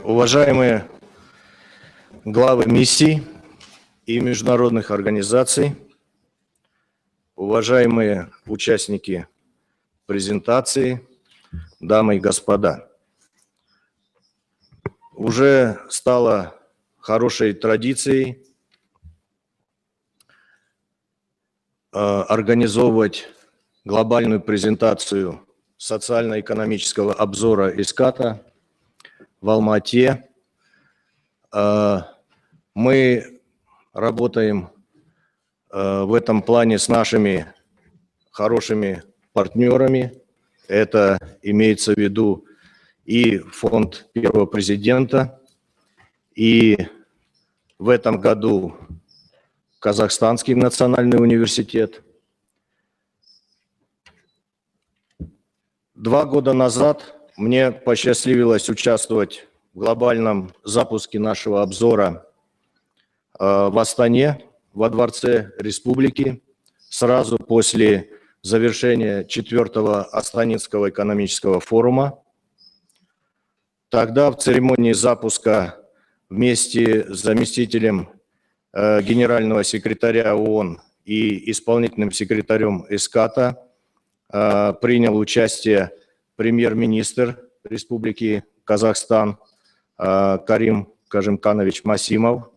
Уважаемые главы миссий и международных организаций, уважаемые участники презентации, дамы и господа, уже стало хорошей традицией организовывать глобальную презентацию социально-экономического обзора ИСКАТа в Алма-Ате. Мы работаем в этом плане с нашими хорошими партнерами. Это имеется в виду и фонд первого президента, и в этом году Казахстанский национальный университет. 2 года назад мне посчастливилось участвовать в глобальном запуске нашего обзора в Астане, во Дворце Республики, сразу после завершения 4-го Астанинского экономического форума. Тогда в церемонии запуска вместе с заместителем генерального секретаря ООН и исполнительным секретарем ИСКАТа принял участие премьер-министр Республики Казахстан Карим Кажимканович Масимов.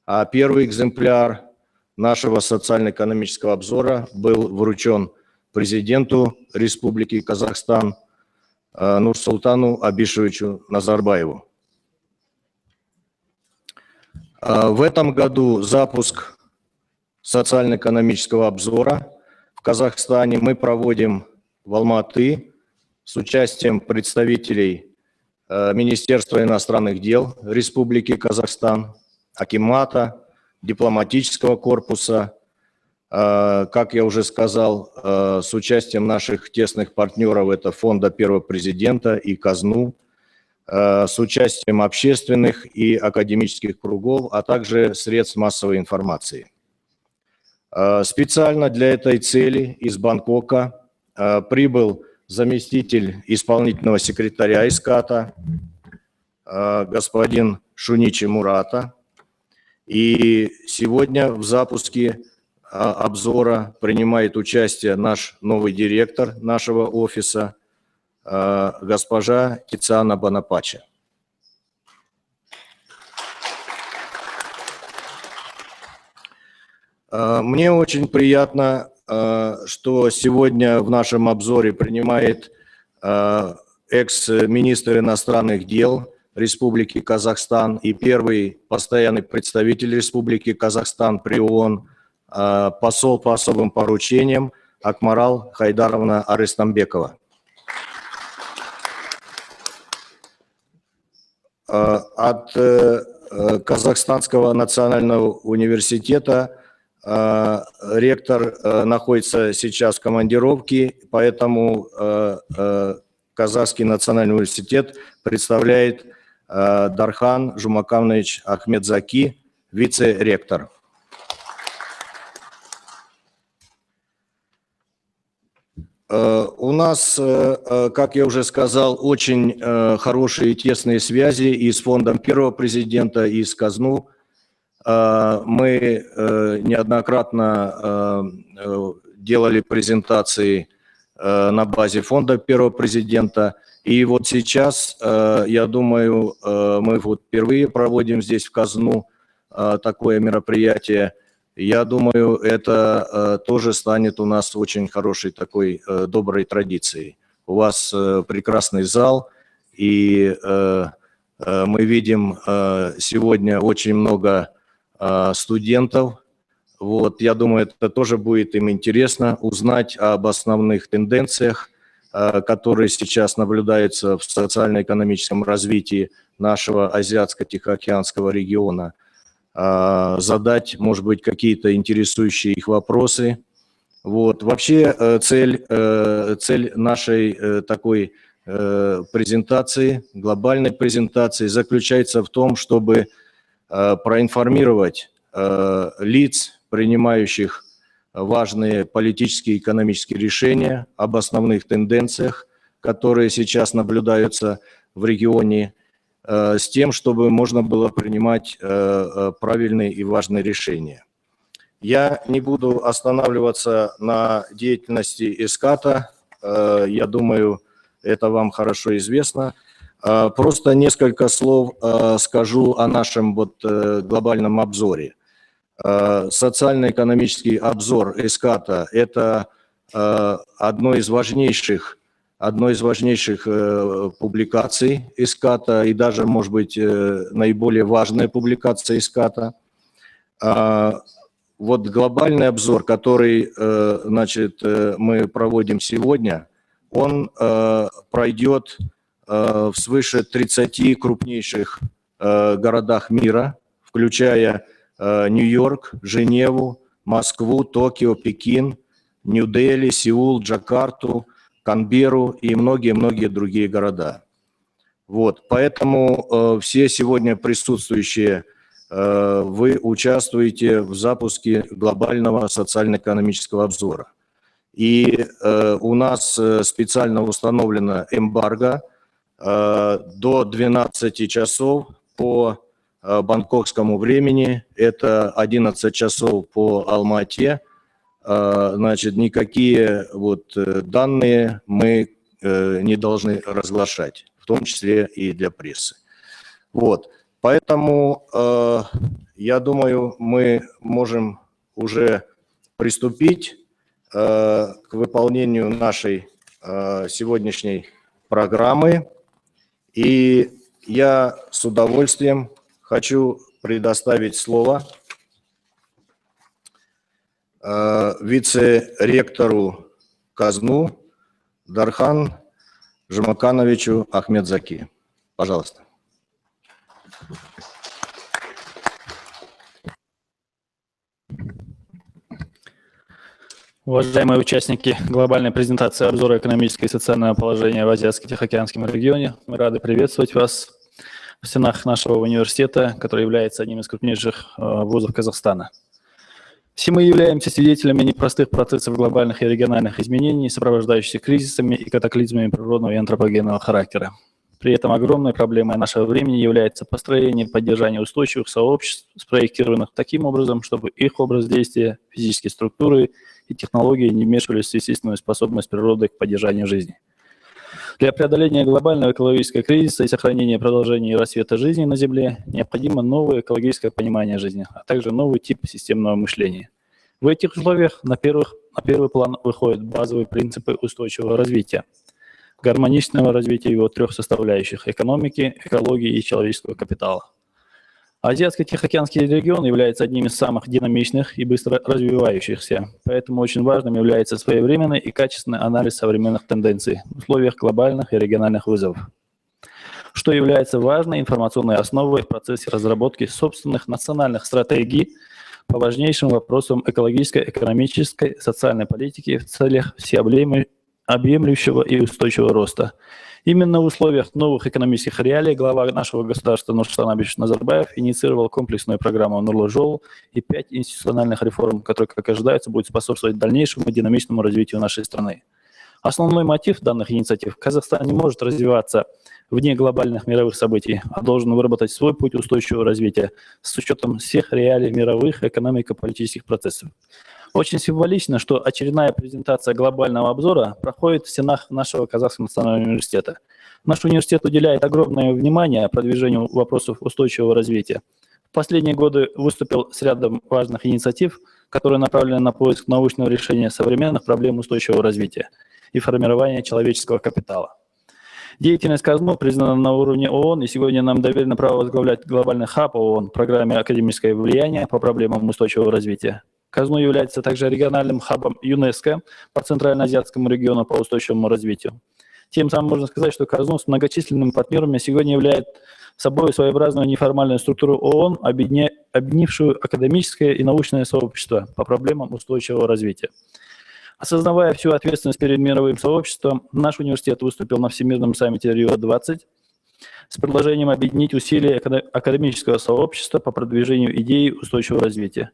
А первый экземпляр нашего социально-экономического обзора был вручен президенту Республики Казахстан Нурсултану Абишевичу Назарбаеву. В этом году запуск социально-экономического обзора в Казахстане мы проводим в Алма-Аты с участием представителей Министерства иностранных дел Республики Казахстан, акимата, дипломатического корпуса, как я уже сказал, с участием наших тесных партнеров, это фонда первого президента и казну, с участием общественных и академических кругов, а также средств массовой информации. Специально для этой цели из Бангкока прибыл заместитель исполнительного секретаря ИСКАТа господин Шуничи Мурата. И сегодня в запуске обзора принимает участие наш новый директор нашего офиса, госпожа Тициана Бонапаче. Мне очень приятно, что сегодня в нашем обзоре принимает экс-министр иностранных дел Республики Казахстан и первый постоянный представитель Республики Казахстан при ООН, посол по особым поручениям Акмарал Хайдаровна Арыстамбекова. От Казахстанского национального университета ректор находится сейчас в командировке, поэтому Казахский национальный университет представляет Дархан Жумаканович Ахмедзаки, вице-ректор. У нас, как я уже сказал, очень хорошие и тесные связи и с фондом первого президента, и с казну. Мы неоднократно делали презентации на базе фонда первого президента. И вот сейчас, я думаю, мы вот впервые проводим здесь в казну такое мероприятие. Я думаю, это тоже станет у нас очень хорошей такой доброй традицией. У вас прекрасный зал, и мы видим сегодня очень много студентов. Вот, я думаю, это тоже будет им интересно узнать об основных тенденциях, которые сейчас наблюдаются в социально-экономическом развитии нашего Азиатско-Тихоокеанского региона, задать, может быть, какие-то интересующие их вопросы. Вот. Вообще цель нашей такой презентации, глобальной презентации, заключается в том, чтобы проинформировать лиц, принимающих важные политические и экономические решения, об основных тенденциях, которые сейчас наблюдаются в регионе, с тем, чтобы можно было принимать правильные и важные решения. Я не буду останавливаться на деятельности ИСКАТа, я думаю, это вам хорошо известно. Просто несколько слов скажу о нашем глобальном обзоре. Социально-экономический обзор ИСКАТа – это одно из важнейших публикаций ИСКАТа и даже, может быть, наиболее важная публикация ИСКАТа. Вот глобальный обзор, который, значит, мы проводим сегодня, он пройдет в свыше 30 крупнейших городах мира, включая Нью-Йорк, Женеву, Москву, Токио, Пекин, Нью-Дели, Сеул, Джакарту, Канберру и многие-многие другие города. Вот, поэтому все сегодня присутствующие, вы участвуете в запуске глобального социально-экономического обзора. И у нас специально установлено эмбарго до 12 часов по бангкокскому времени, это 11 часов по Алма-Ате. Значит, никакие данные мы не должны разглашать, в том числе и для прессы. Вот, поэтому я думаю, мы можем уже приступить к выполнению нашей сегодняшней программы. И я с удовольствием хочу предоставить слово вице-ректору КАЗНУ Дархан Жумакановичу Ахмедзаки. Пожалуйста. Уважаемые участники глобальной презентации обзора экономического и социального положения в Азиатско-Тихоокеанском регионе, мы рады приветствовать вас в стенах нашего университета, который является одним из крупнейших вузов Казахстана. Все мы являемся свидетелями непростых процессов глобальных и региональных изменений, сопровождающихся кризисами и катаклизмами природного и антропогенного характера. При этом огромной проблемой нашего времени является построение и поддержание устойчивых сообществ, спроектированных таким образом, чтобы их образ действия, физические структуры и технологии не вмешивались в естественную способность природы к поддержанию жизни. Для преодоления глобального экологического кризиса и сохранения продолжения и рассвета жизни на Земле необходимо новое экологическое понимание жизни, а также новый тип системного мышления. В этих условиях на первый план выходят базовые принципы устойчивого развития, гармоничного развития его трех составляющих – экономики, экологии и человеческого капитала. Азиатско-Тихоокеанский регион является одним из самых динамичных и быстро развивающихся, поэтому очень важным является своевременный и качественный анализ современных тенденций в условиях глобальных и региональных вызовов, что является важной информационной основой в процессе разработки собственных национальных стратегий по важнейшим вопросам экологической, экономической, социальной политики в целях всеобъемлющего и устойчивого роста. Именно в условиях новых экономических реалий глава нашего государства Нурсултан Абишевич Назарбаев инициировал комплексную программу «Нурлы жол» и 5 институциональных реформ, которые, как ожидается, будут способствовать дальнейшему динамичному развитию нашей страны. Основной мотив данных инициатив – Казахстан не может развиваться вне глобальных мировых событий, а должен выработать свой путь устойчивого развития с учетом всех реалий мировых экономико-политических процессов. Очень символично, что очередная презентация глобального обзора проходит в стенах нашего Казахского национального университета. Наш университет уделяет огромное внимание продвижению вопросов устойчивого развития. В последние годы выступил с рядом важных инициатив, которые направлены на поиск научного решения современных проблем устойчивого развития и формирования человеческого капитала. Деятельность КАЗНУ признана на уровне ООН, и сегодня нам доверено право возглавлять глобальный хаб ООН в программе «Академическое влияние» по проблемам устойчивого развития. КАЗНУ является также региональным хабом ЮНЕСКО по Центральноазиатскому региону по устойчивому развитию. Тем самым можно сказать, что КАЗНУ с многочисленными партнерами сегодня является собой своеобразную неформальную структуру ООН, объединившую академическое и научное сообщество по проблемам устойчивого развития. Осознавая всю ответственность перед мировым сообществом, наш университет выступил на Всемирном саммите Рио-20 с предложением объединить усилия академического сообщества по продвижению идеи устойчивого развития.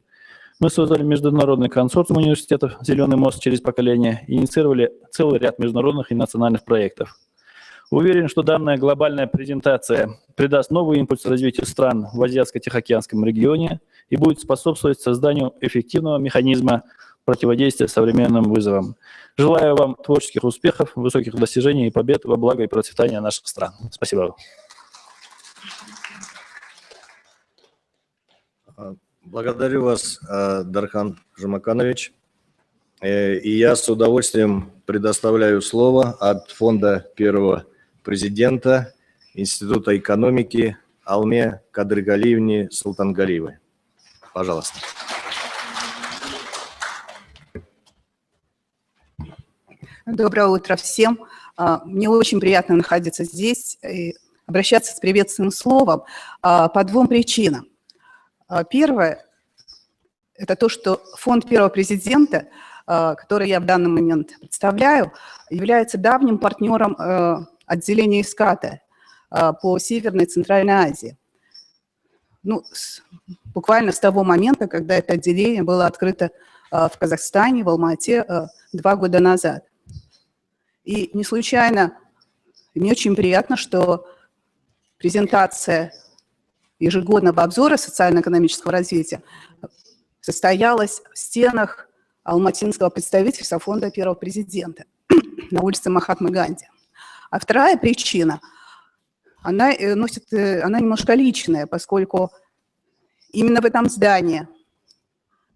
Мы создали международный консорциум университетов «Зеленый мост через поколение» и инициировали целый ряд международных и национальных проектов. Уверен, что данная глобальная презентация придаст новый импульс развитию стран в Азиатско-Тихоокеанском регионе и будет способствовать созданию эффективного механизма противодействия современным вызовам. Желаю вам творческих успехов, высоких достижений и побед во благо и процветания наших стран. Спасибо. Благодарю вас, Дархан Жумаканович. И я с удовольствием предоставляю слово от фонда первого президента Института экономики Алме Кадыргалиевне Султангалиевой. Пожалуйста. Доброе утро всем. Мне очень приятно находиться здесь и обращаться с приветственным словом по двум причинам. Первое – это то, что фонд первого президента, который я в данный момент представляю, является давним партнером отделения ИСКАТа по Северной и Центральной Азии. Ну, буквально с того момента, когда это отделение было открыто в Казахстане, в Алмате 2 года назад. И не случайно, мне очень приятно, что презентация ежегодного обзора социально-экономического развития состоялась в стенах алматинского представительства фонда первого президента на улице Махатмы Ганди. А вторая причина, она немножко личная, поскольку именно в этом здании,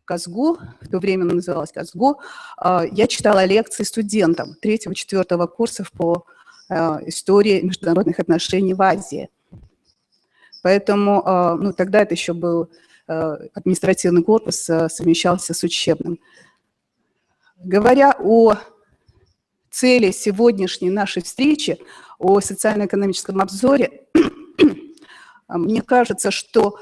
КАЗГУ, в то время оно называлось КАЗГУ, я читала лекции студентам 3-4 курсов по истории международных отношений в Азии. Поэтому тогда это еще был административный корпус, совмещался с учебным. Говоря о цели сегодняшней нашей встречи, о социально-экономическом обзоре, мне кажется, что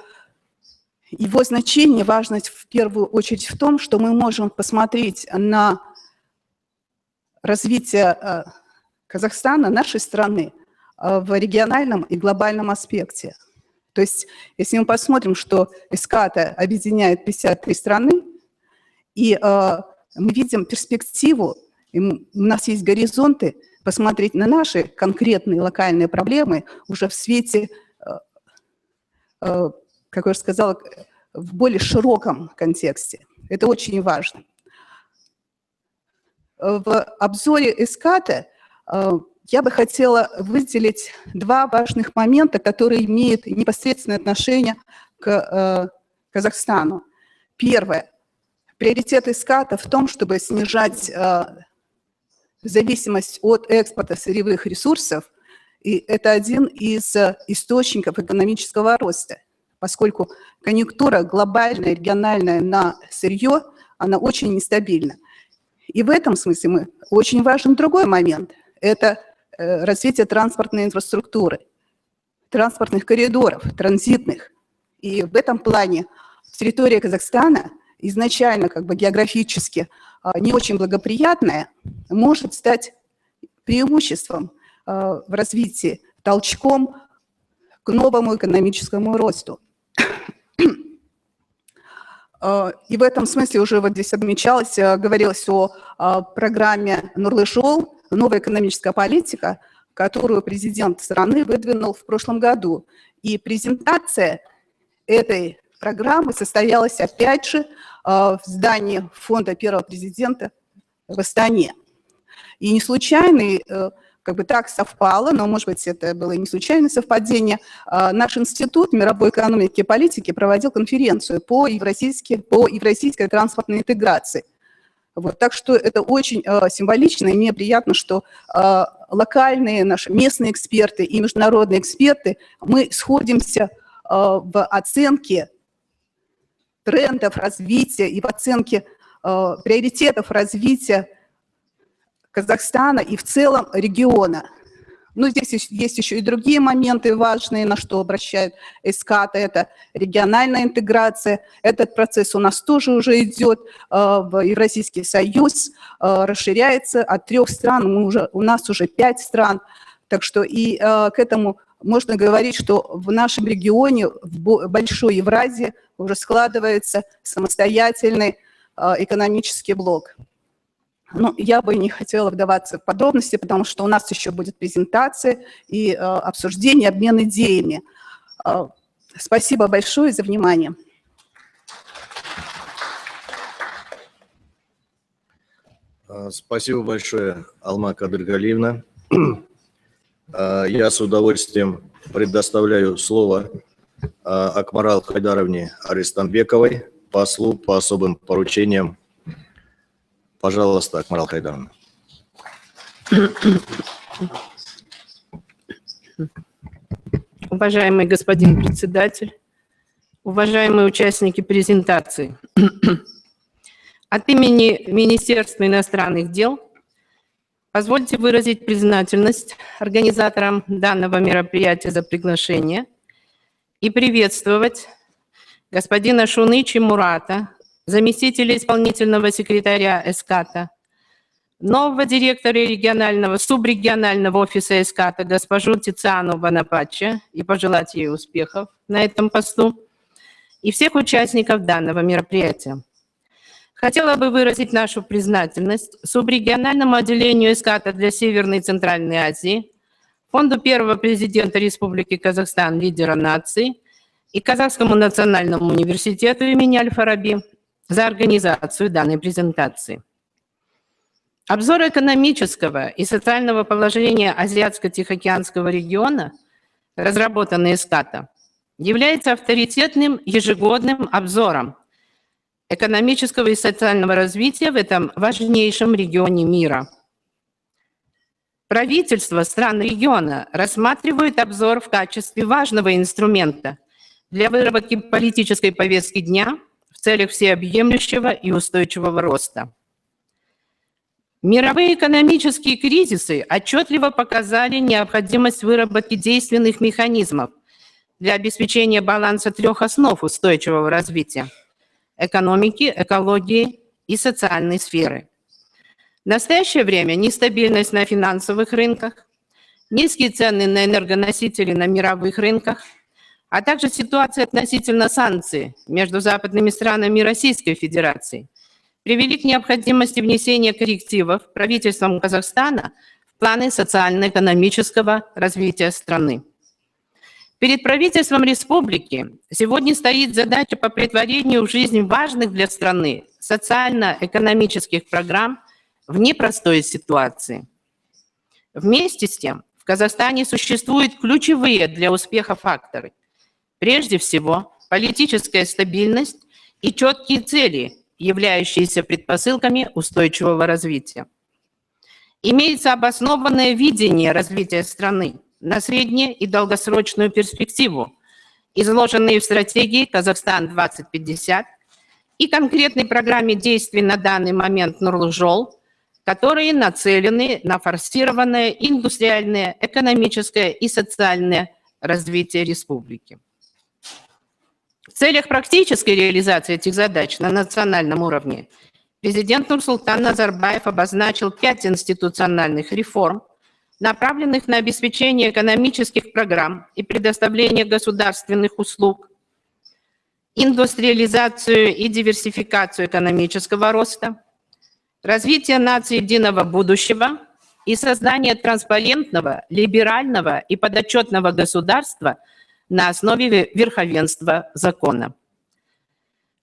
его значение, важность в первую очередь в том, что мы можем посмотреть на развитие Казахстана, нашей страны, в региональном и глобальном аспекте. То есть, если мы посмотрим, что ИСКАТа объединяет 53 страны, и мы видим перспективу, и у нас есть горизонты посмотреть на наши конкретные локальные проблемы уже в свете, как я уже сказала, в более широком контексте. Это очень важно. В обзоре ИСКАТа я бы хотела выделить 2 важных момента, которые имеют непосредственное отношение к Казахстану. Первое. Приоритет ИСКАТа в том, чтобы снижать зависимость от экспорта сырьевых ресурсов, и это один из источников экономического роста, поскольку конъюнктура глобальная, региональная на сырье, она очень нестабильна. И в этом смысле очень важен другой момент – это развитие транспортной инфраструктуры, транспортных коридоров, транзитных. И в этом плане территория Казахстана изначально географически не очень благоприятная, может стать преимуществом в развитии, толчком к новому экономическому росту. И в этом смысле уже вот здесь отмечалось, говорилось о программе Нурлы-Жол, новая экономическая политика, которую президент страны выдвинул в прошлом году. И презентация этой программы состоялась опять же в здании фонда первого президента в Астане. И не случайно, так совпало, но, может быть, это было и не случайное совпадение, наш институт мировой экономики и политики проводил конференцию по евразийской транспортной интеграции. Вот, так что это очень символично, и мне приятно, что локальные наши местные эксперты и международные эксперты, мы сходимся в оценке трендов развития и в оценке приоритетов развития Казахстана и в целом региона. Но здесь есть еще и другие моменты важные, на что обращает ИСКАТа. Это региональная интеграция. Этот процесс у нас тоже уже идет в Евразийский союз, расширяется от 3 стран, у нас уже 5 стран. Так что и к этому можно говорить, что в нашем регионе, в Большой Евразии, уже складывается самостоятельный экономический блок. Ну, я бы не хотела вдаваться в подробности, потому что у нас еще будет презентация и обсуждение, обмен идеями. Спасибо большое за внимание. Спасибо большое, Алма Кадыргалиевна. Я с удовольствием предоставляю слово Акмарал Хайдаровне Арыстанбековой, послу по особым поручениям. Пожалуйста, Акмарал Хайдаровна. Уважаемый господин председатель, уважаемые участники презентации, от имени Министерства иностранных дел позвольте выразить признательность организаторам данного мероприятия за приглашение и приветствовать господина Шунычи Мурата, заместителя исполнительного секретаря эската, нового директора субрегионального офиса эската госпожу Тициану Банапачча и пожелать ей успехов на этом посту, и всех участников данного мероприятия. Хотела бы выразить нашу признательность субрегиональному отделению эската для Северной и Центральной Азии, фонду первого президента Республики Казахстан «Лидера нации» и Казахскому национальному университету имени Аль-Фараби за организацию данной презентации. Обзор экономического и социального положения Азиатско-Тихоокеанского региона, разработанный эската, является авторитетным ежегодным обзором экономического и социального развития в этом важнейшем регионе мира. Правительства стран региона рассматривают обзор в качестве важного инструмента для выработки политической повестки дня в целях всеобъемлющего и устойчивого роста. Мировые экономические кризисы отчетливо показали необходимость выработки действенных механизмов для обеспечения баланса трех основ устойчивого развития – экономики, экологии и социальной сферы. В настоящее время нестабильность на финансовых рынках, низкие цены на энергоносители на мировых рынках, а также ситуация относительно санкций между западными странами и Российской Федерацией привели к необходимости внесения коррективов правительством Казахстана в планы социально-экономического развития страны. Перед правительством республики сегодня стоит задача по претворению в жизнь важных для страны социально-экономических программ в непростой ситуации. Вместе с тем, в Казахстане существуют ключевые для успеха факторы. Прежде всего, политическая стабильность и четкие цели, являющиеся предпосылками устойчивого развития. Имеется обоснованное видение развития страны на средне- и долгосрочную перспективу, изложенные в стратегии «Казахстан-2050» и конкретной программе действий на данный момент «Нурлы-жол», которые нацелены на форсированное индустриальное, экономическое и социальное развитие республики. В целях практической реализации этих задач на национальном уровне президент Нурсултан Назарбаев обозначил 5 институциональных реформ, направленных на обеспечение экономических программ и предоставление государственных услуг, индустриализацию и диверсификацию экономического роста, развитие нации единого будущего и создание транспарентного, либерального и подотчетного государства на основе верховенства закона.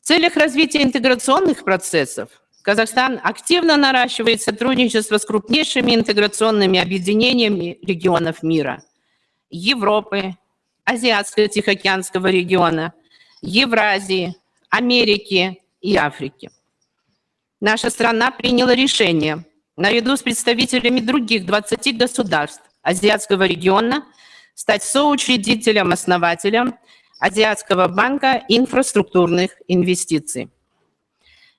В целях развития интеграционных процессов Казахстан активно наращивает сотрудничество с крупнейшими интеграционными объединениями регионов мира – Европы, Азиатско-Тихоокеанского региона, Евразии, Америки и Африки. Наша страна приняла решение, наряду с представителями других 20 государств Азиатского региона, стать соучредителем-основателем Азиатского банка инфраструктурных инвестиций.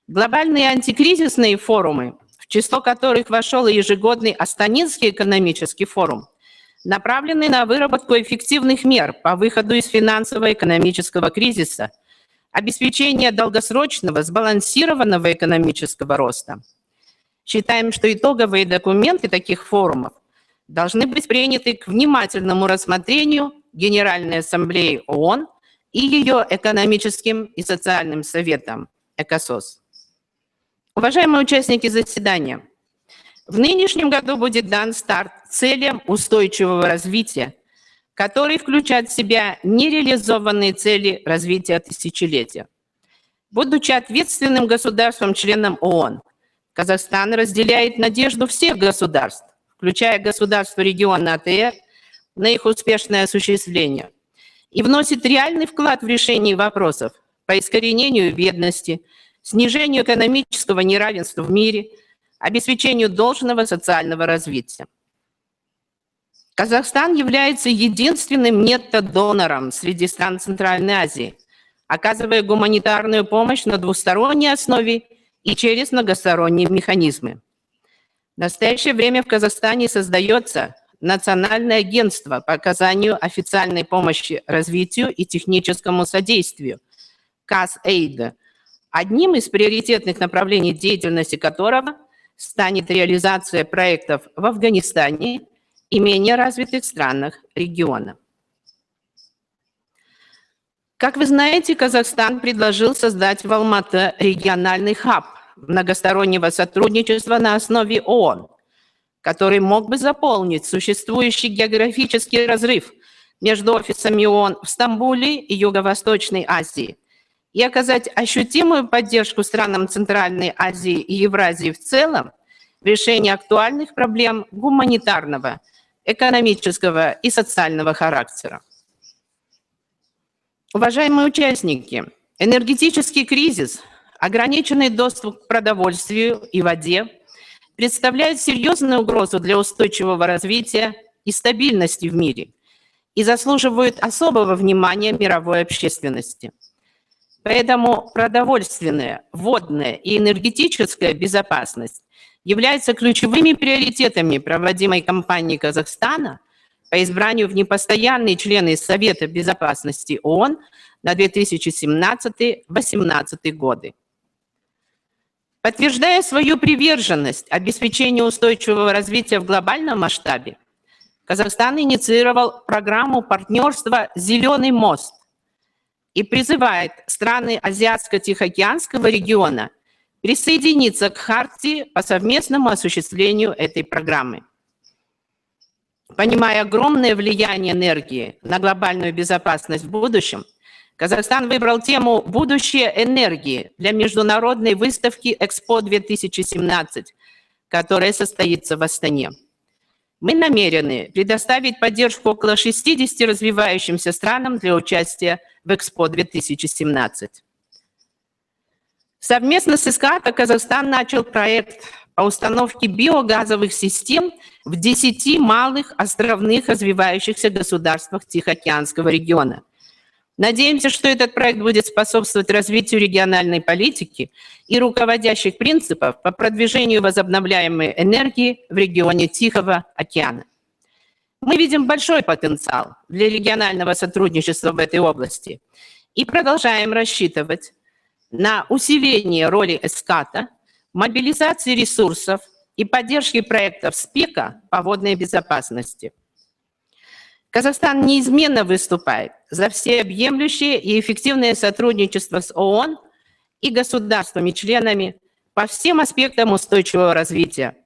Глобальные антикризисные форумы, в число которых вошел и ежегодный Астанинский экономический форум, направлены на выработку эффективных мер по выходу из финансово-экономического кризиса, обеспечение долгосрочного сбалансированного экономического роста. Считаем, что итоговые документы таких форумов должны быть приняты к внимательному рассмотрению Генеральной Ассамблеи ООН и ее экономическим и социальным советом ЭКОСОС. Уважаемые участники заседания, В нынешнем году будет дан старт целям устойчивого развития, который включает в себя нереализованные цели развития тысячелетия. Будучи ответственным государством-членом ООН, Казахстан разделяет надежду всех государств, включая государства региона АТР, на их успешное осуществление и вносит реальный вклад в решение вопросов по искоренению бедности, снижению экономического неравенства в мире, обеспечению должного социального развития. Казахстан является единственным нетто-донором среди стран Центральной Азии, оказывая гуманитарную помощь на двусторонней основе и через многосторонние механизмы. В настоящее время в Казахстане создается Национальное агентство по оказанию официальной помощи развитию и техническому содействию, КАС-ЭЙД, одним из приоритетных направлений деятельности которого станет реализация проектов в Афганистане и менее развитых странах региона. Как вы знаете, Казахстан предложил создать в Алматы региональный хаб многостороннего сотрудничества на основе ООН, который мог бы заполнить существующий географический разрыв между офисами ООН в Стамбуле и Юго-Восточной Азии и оказать ощутимую поддержку странам Центральной Азии и Евразии в целом в решении актуальных проблем гуманитарного, экономического и социального характера. Уважаемые участники, энергетический кризис, ограниченный доступ к продовольствию и воде представляет серьезную угрозу для устойчивого развития и стабильности в мире и заслуживает особого внимания мировой общественности. Поэтому продовольственная, водная и энергетическая безопасность являются ключевыми приоритетами проводимой кампании Казахстана по избранию в непостоянные члены Совета безопасности ООН на 2017-2018 годы. Подтверждая свою приверженность обеспечению устойчивого развития в глобальном масштабе, Казахстан инициировал программу партнерства «Зеленый мост» и призывает страны Азиатско-Тихоокеанского региона присоединиться к хартии по совместному осуществлению этой программы. Понимая огромное влияние энергии на глобальную безопасность в будущем, Казахстан выбрал тему «Будущее энергии» для международной выставки «Экспо-2017», которая состоится в Астане. Мы намерены предоставить поддержку около 60 развивающимся странам для участия в Экспо-2017. Совместно с СКАТО Казахстан начал проект по установке биогазовых систем в 10 малых островных развивающихся государствах Тихоокеанского региона. Надеемся, что этот проект будет способствовать развитию региональной политики и руководящих принципов по продвижению возобновляемой энергии в регионе Тихого океана. Мы видим большой потенциал для регионального сотрудничества в этой области и продолжаем рассчитывать на усиление роли СКАТО, мобилизации ресурсов и поддержки проектов СПЕКа по водной безопасности. Казахстан неизменно выступает за всеобъемлющее и эффективное сотрудничество с ООН и государствами-членами по всем аспектам устойчивого развития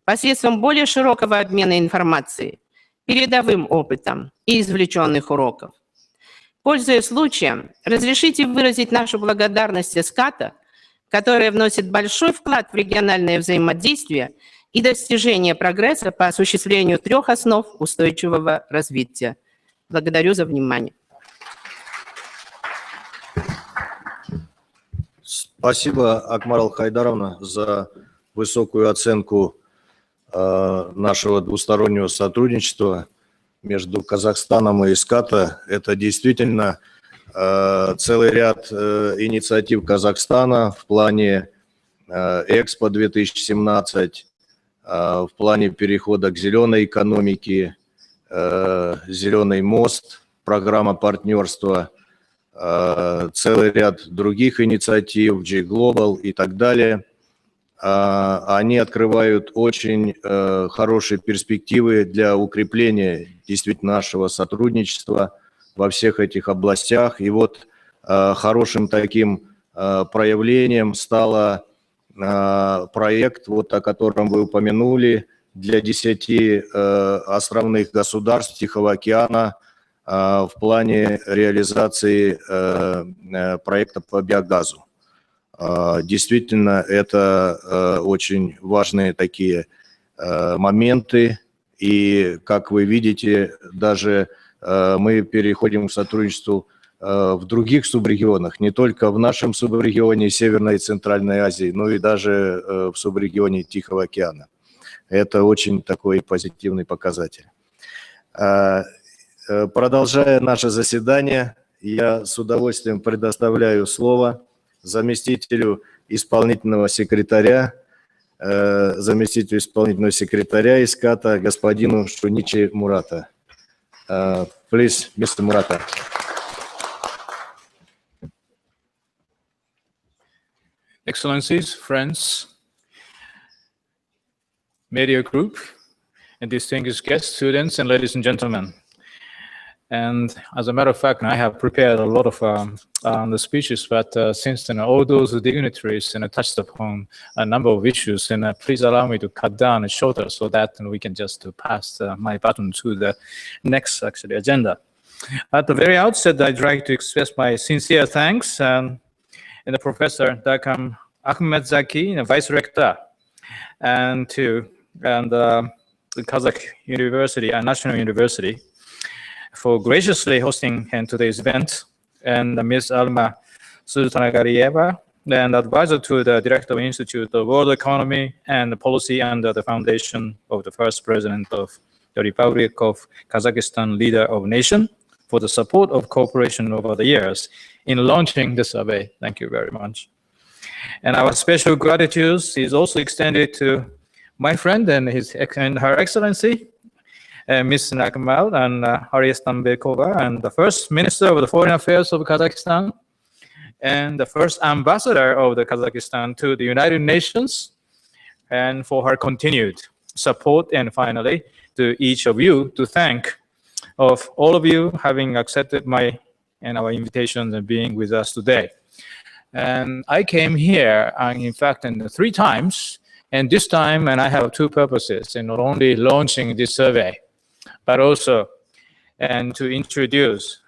посредством более широкого обмена информацией, передовым опытом и извлеченных уроков. Пользуясь случаем, разрешите выразить нашу благодарность СКАТО, которая вносит большой вклад в региональное взаимодействие и достижение прогресса по осуществлению 3 основ устойчивого развития. Благодарю за внимание. Спасибо, Акмарал Хайдаровна, за высокую оценку нашего двустороннего сотрудничества между Казахстаном и СКАТО. Это действительно целый ряд инициатив Казахстана в плане Экспо-2017, в плане перехода к зеленой экономике, «Зеленый мост», программа партнерства, целый ряд других инициатив, G-Global и так далее. Они открывают очень хорошие перспективы для укрепления действительно нашего сотрудничества во всех этих областях. И вот хорошим таким проявлением стало проект, вот, о котором вы упомянули, для 10 островных государств Тихого океана в плане реализации проекта по биогазу. Действительно, это очень важные такие моменты, и, как вы видите, даже мы переходим к сотрудничеству в других субрегионах, не только в нашем субрегионе Северной и Центральной Азии, но и даже в субрегионе Тихого океана. Это очень такой позитивный показатель. Продолжая наше заседание, я с удовольствием предоставляю слово заместителю исполнительного секретаря ИСКАТа господину Шуничи Мурата. Please, Mr. Murata. Excellencies, friends, media group, and distinguished guests, students, and ladies and gentlemen. And as a matter of fact, I have prepared a lot of the speeches, but since then, all those dignitaries touched upon a number of issues, and please allow me to cut down and shorter so that we can just pass my baton to the next agenda. At the very outset, I'd like to express my sincere thanks and the Professor Dr. Ahmed Zaki, Vice Rector, and the Kazakh University and National University for graciously hosting today's event, and Ms. Alma Sultanagarieva, and advisor to the Director of Institute of World Economy and Policy under the foundation of the first President of the Republic of Kazakhstan, leader of nation, for the support of cooperation over the years in launching the survey. Thank you very much. And our special gratitude is also extended to my friend and Her Excellency, Ms. Nakmal and Aristanbekova, and the First Minister of the Foreign Affairs of Kazakhstan, and the First Ambassador of the Kazakhstan to the United Nations, and for her continued support. And finally, to each of you, to thank of all of you having accepted my and our invitations and being with us today. And I came here, in fact, 3 times, and this time, and I have 2 purposes, and not only launching this survey, but also to introduce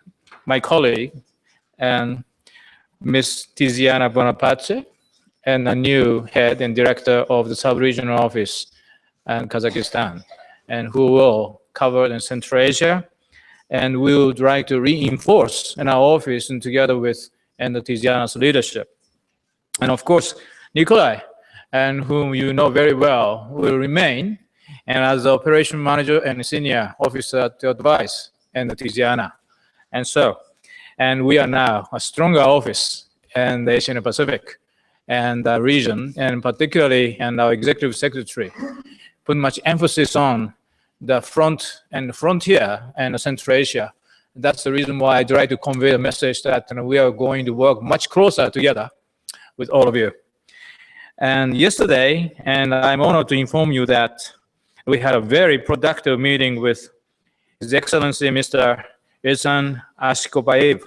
my colleague and Ms. Tiziana Bonaparte, and a new head and director of the sub-regional office in Kazakhstan, and who will cover in Central Asia, and we would like to reinforce in our office and together with Tiziana's leadership. And of course, Nikolai, and whom you know very well, will remain and as the operation manager and senior officer to advise Tiziana. And we are now a stronger office in the Asian Pacific and the region, and particularly our executive secretary put much emphasis on the front and the frontier and Central Asia. That's the reason why I try to convey the message that we are going to work much closer together with all of you. And yesterday, and I'm honored to inform you that we had a very productive meeting with His Excellency Mr. Ihsan Ashkobayev,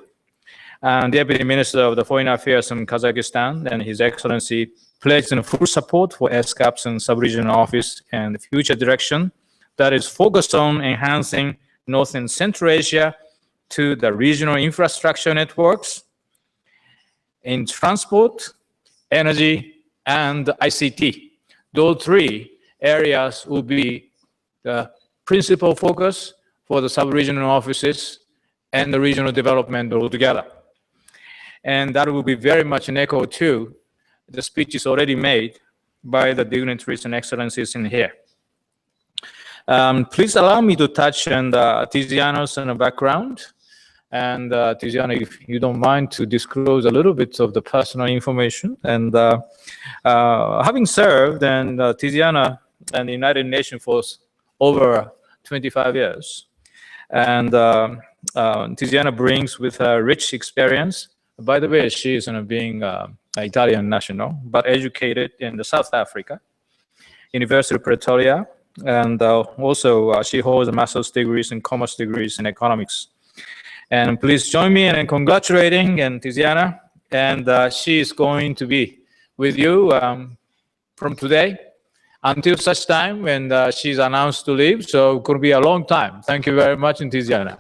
Deputy Minister of the Foreign Affairs in Kazakhstan, and His Excellency pledged full support for ESCAP's and sub-regional office and the future direction that is focused on enhancing North and Central Asia to the regional infrastructure networks in transport, energy, and ICT. Those 3 areas will be the principal focus for the sub-regional offices and the regional development altogether. And that will be very much an echo to the speeches already made by the dignitaries and excellencies in here. Please allow me to touch on Tiziana's background. And Tiziana, if you don't mind to disclose a little bit of the personal information. And having served Tiziana and the United Nations for over 25 years. And Tiziana brings with her rich experience. By the way, she is being an Italian national, but educated in South Africa, University of Pretoria. And also she holds a master's degrees and commerce degrees in economics. And please join me in congratulating Tiziana. And she is going to be with you from today until such time when she's announced to leave. So it could be a long time. Thank you very much, Tiziana.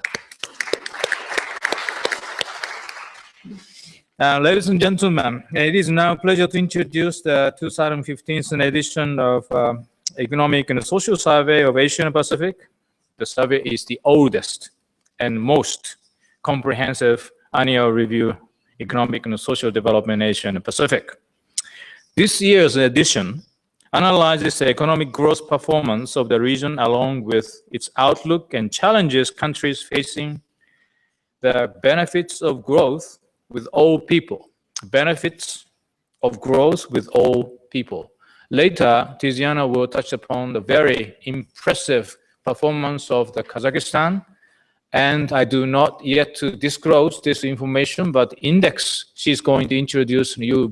Ladies and gentlemen, it is now a pleasure to introduce the 2015 edition of Economic and Social Survey of Asia and Pacific. The survey is the oldest and most comprehensive annual review economic and social development in Asia and Pacific. This year's edition analyzes the economic growth performance of the region along with its outlook and challenges countries facing, the benefits of growth with all people. Benefits of growth with all people. Later, Tiziana will touch upon the very impressive performance of the Kazakhstan, and I do not yet to disclose this information, but index she's going to introduce, you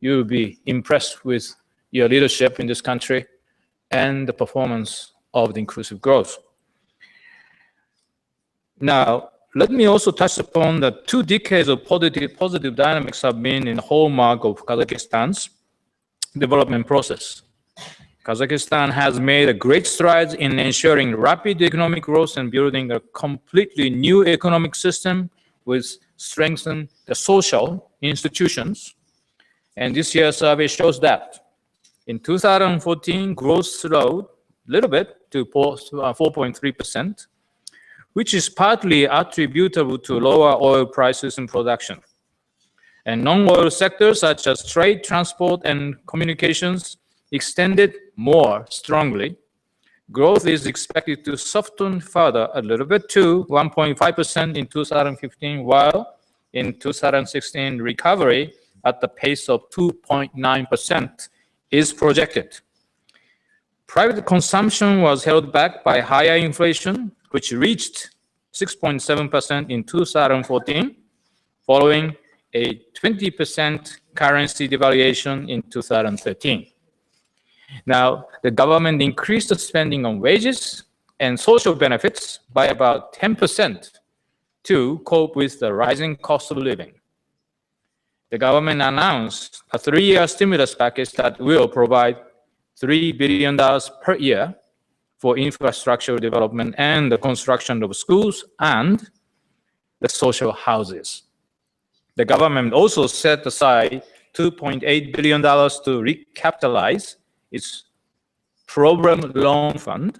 will be impressed with your leadership in this country and the performance of the inclusive growth. Now, let me also touch upon the 2 decades of positive dynamics have been in the hallmark of Kazakhstan's development process. Kazakhstan has made great strides in ensuring rapid economic growth and building a completely new economic system with strengthened the social institutions. And this year's survey shows that. In 2014, growth slowed a little bit to 4.3%. which is partly attributable to lower oil prices and production. And non-oil sectors such as trade, transport, and communications extended more strongly. Growth is expected to soften further a little bit to 1.5% in 2015, while in 2016, recovery at the pace of 2.9% is projected. Private consumption was held back by higher inflation, which reached 6.7% in 2014, following a 20% currency devaluation in 2013. Now, the government increased the spending on wages and social benefits by about 10% to cope with the rising cost of living. The government announced a 3-year stimulus package that will provide $3 billion per year for infrastructure development and the construction of schools and the social houses. The government also set aside $2.8 billion to recapitalize its program loan fund,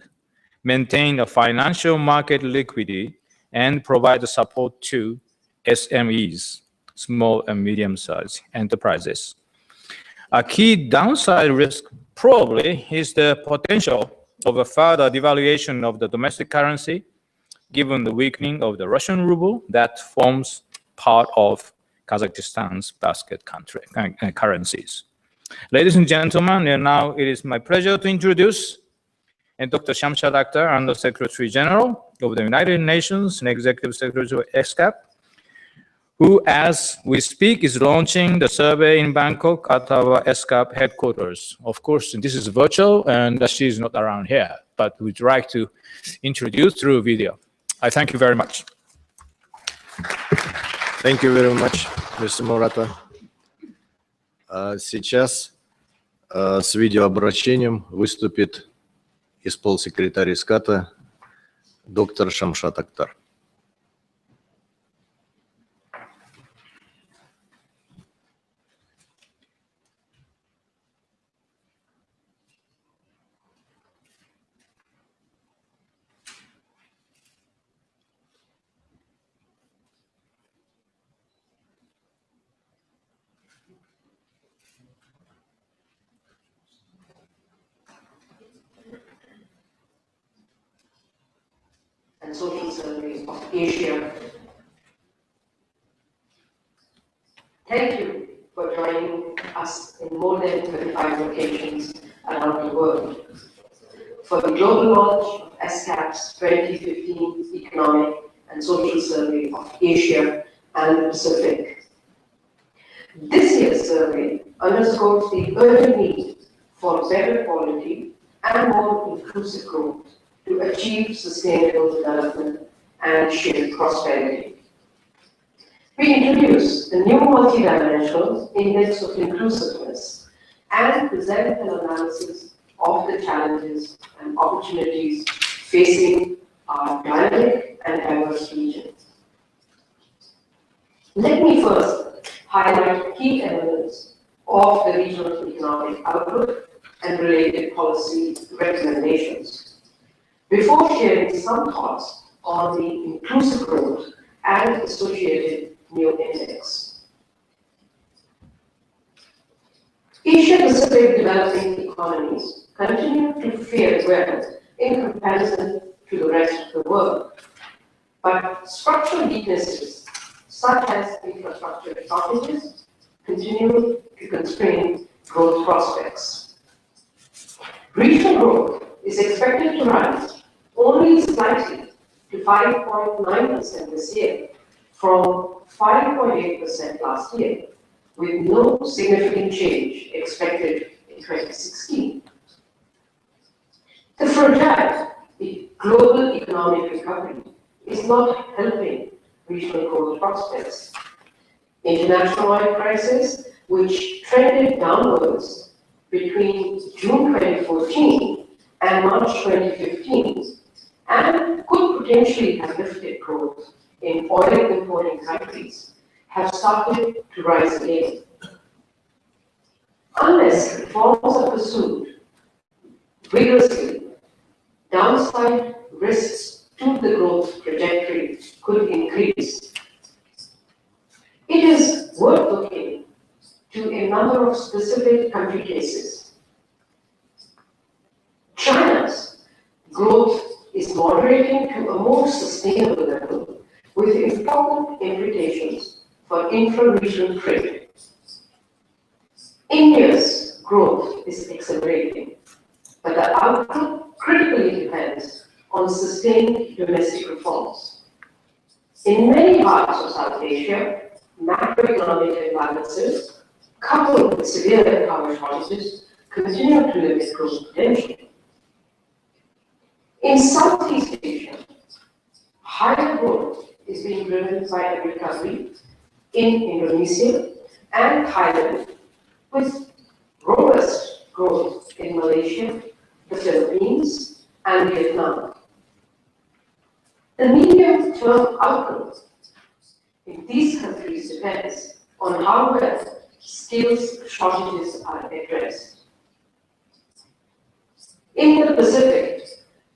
maintain a financial market liquidity, and provide support to SMEs, small and medium-sized enterprises. A key downside risk probably is the potential of a further devaluation of the domestic currency, given the weakening of the Russian ruble that forms part of Kazakhstan's basket currencies. Ladies and gentlemen, and now it is my pleasure to introduce Dr. Shamshad Akhtar, Under Secretary General of the United Nations and Executive Secretary of ESCAP, who, as we speak, is launching the survey in Bangkok at our ESCAP headquarters. Of course, this is virtual, and she is not around here, but we'd like to introduce through video. I thank you very much. Thank you very much, Mr. Murata. Сейчас с видеообращением выступит исполсекретарь ИСКАТа доктор Шамшад Актар. And Social Survey of Asia. Thank you for joining us in more than 35 locations around the world for the global launch of ESCAP's 2015 Economic and Social Survey of Asia and the Pacific. This year's survey underscores the urgent need for better quality and more inclusive growth to achieve sustainable development and shared prosperity. We introduced the new multidimensional Index of Inclusiveness and present an analysis of the challenges and opportunities facing our dynamic and diverse region. Let me first highlight key elements of the regional economic outlook and related policy recommendations before sharing some thoughts on the inclusive growth and associated new index. Asia-Pacific developing economies continue to fare well in comparison to the rest of the world, but structural weaknesses such as infrastructure shortages continue to constrain growth prospects. Regional growth is expected to rise only slightly to 5.9% this year from 5.8% last year, with no significant change expected in 2016. The fragile global economic recovery is not helping regional growth prospects. International oil prices, which trended downwards between June 2014 and March 2015, and could potentially have lifted growth in oil importing countries, have started to rise again. Unless reforms are pursued vigorously, downside risks to the growth trajectory could increase. It is worth looking to a number of specific country cases. China's growth is moderating to a more sustainable level with important implications for intra-regional trade. India's growth is accelerating, but the outlook critically depends on sustained domestic reforms. In many parts of South Asia, macroeconomic imbalances, coupled with severe power shortages, continue to limit growth potential. In Southeast Asia, higher growth is being driven by a recovery in Indonesia and Thailand, with robust growth in Malaysia, the Philippines, and Vietnam. The medium-term outlook in these countries depends on how well skills shortages are addressed. In the Pacific,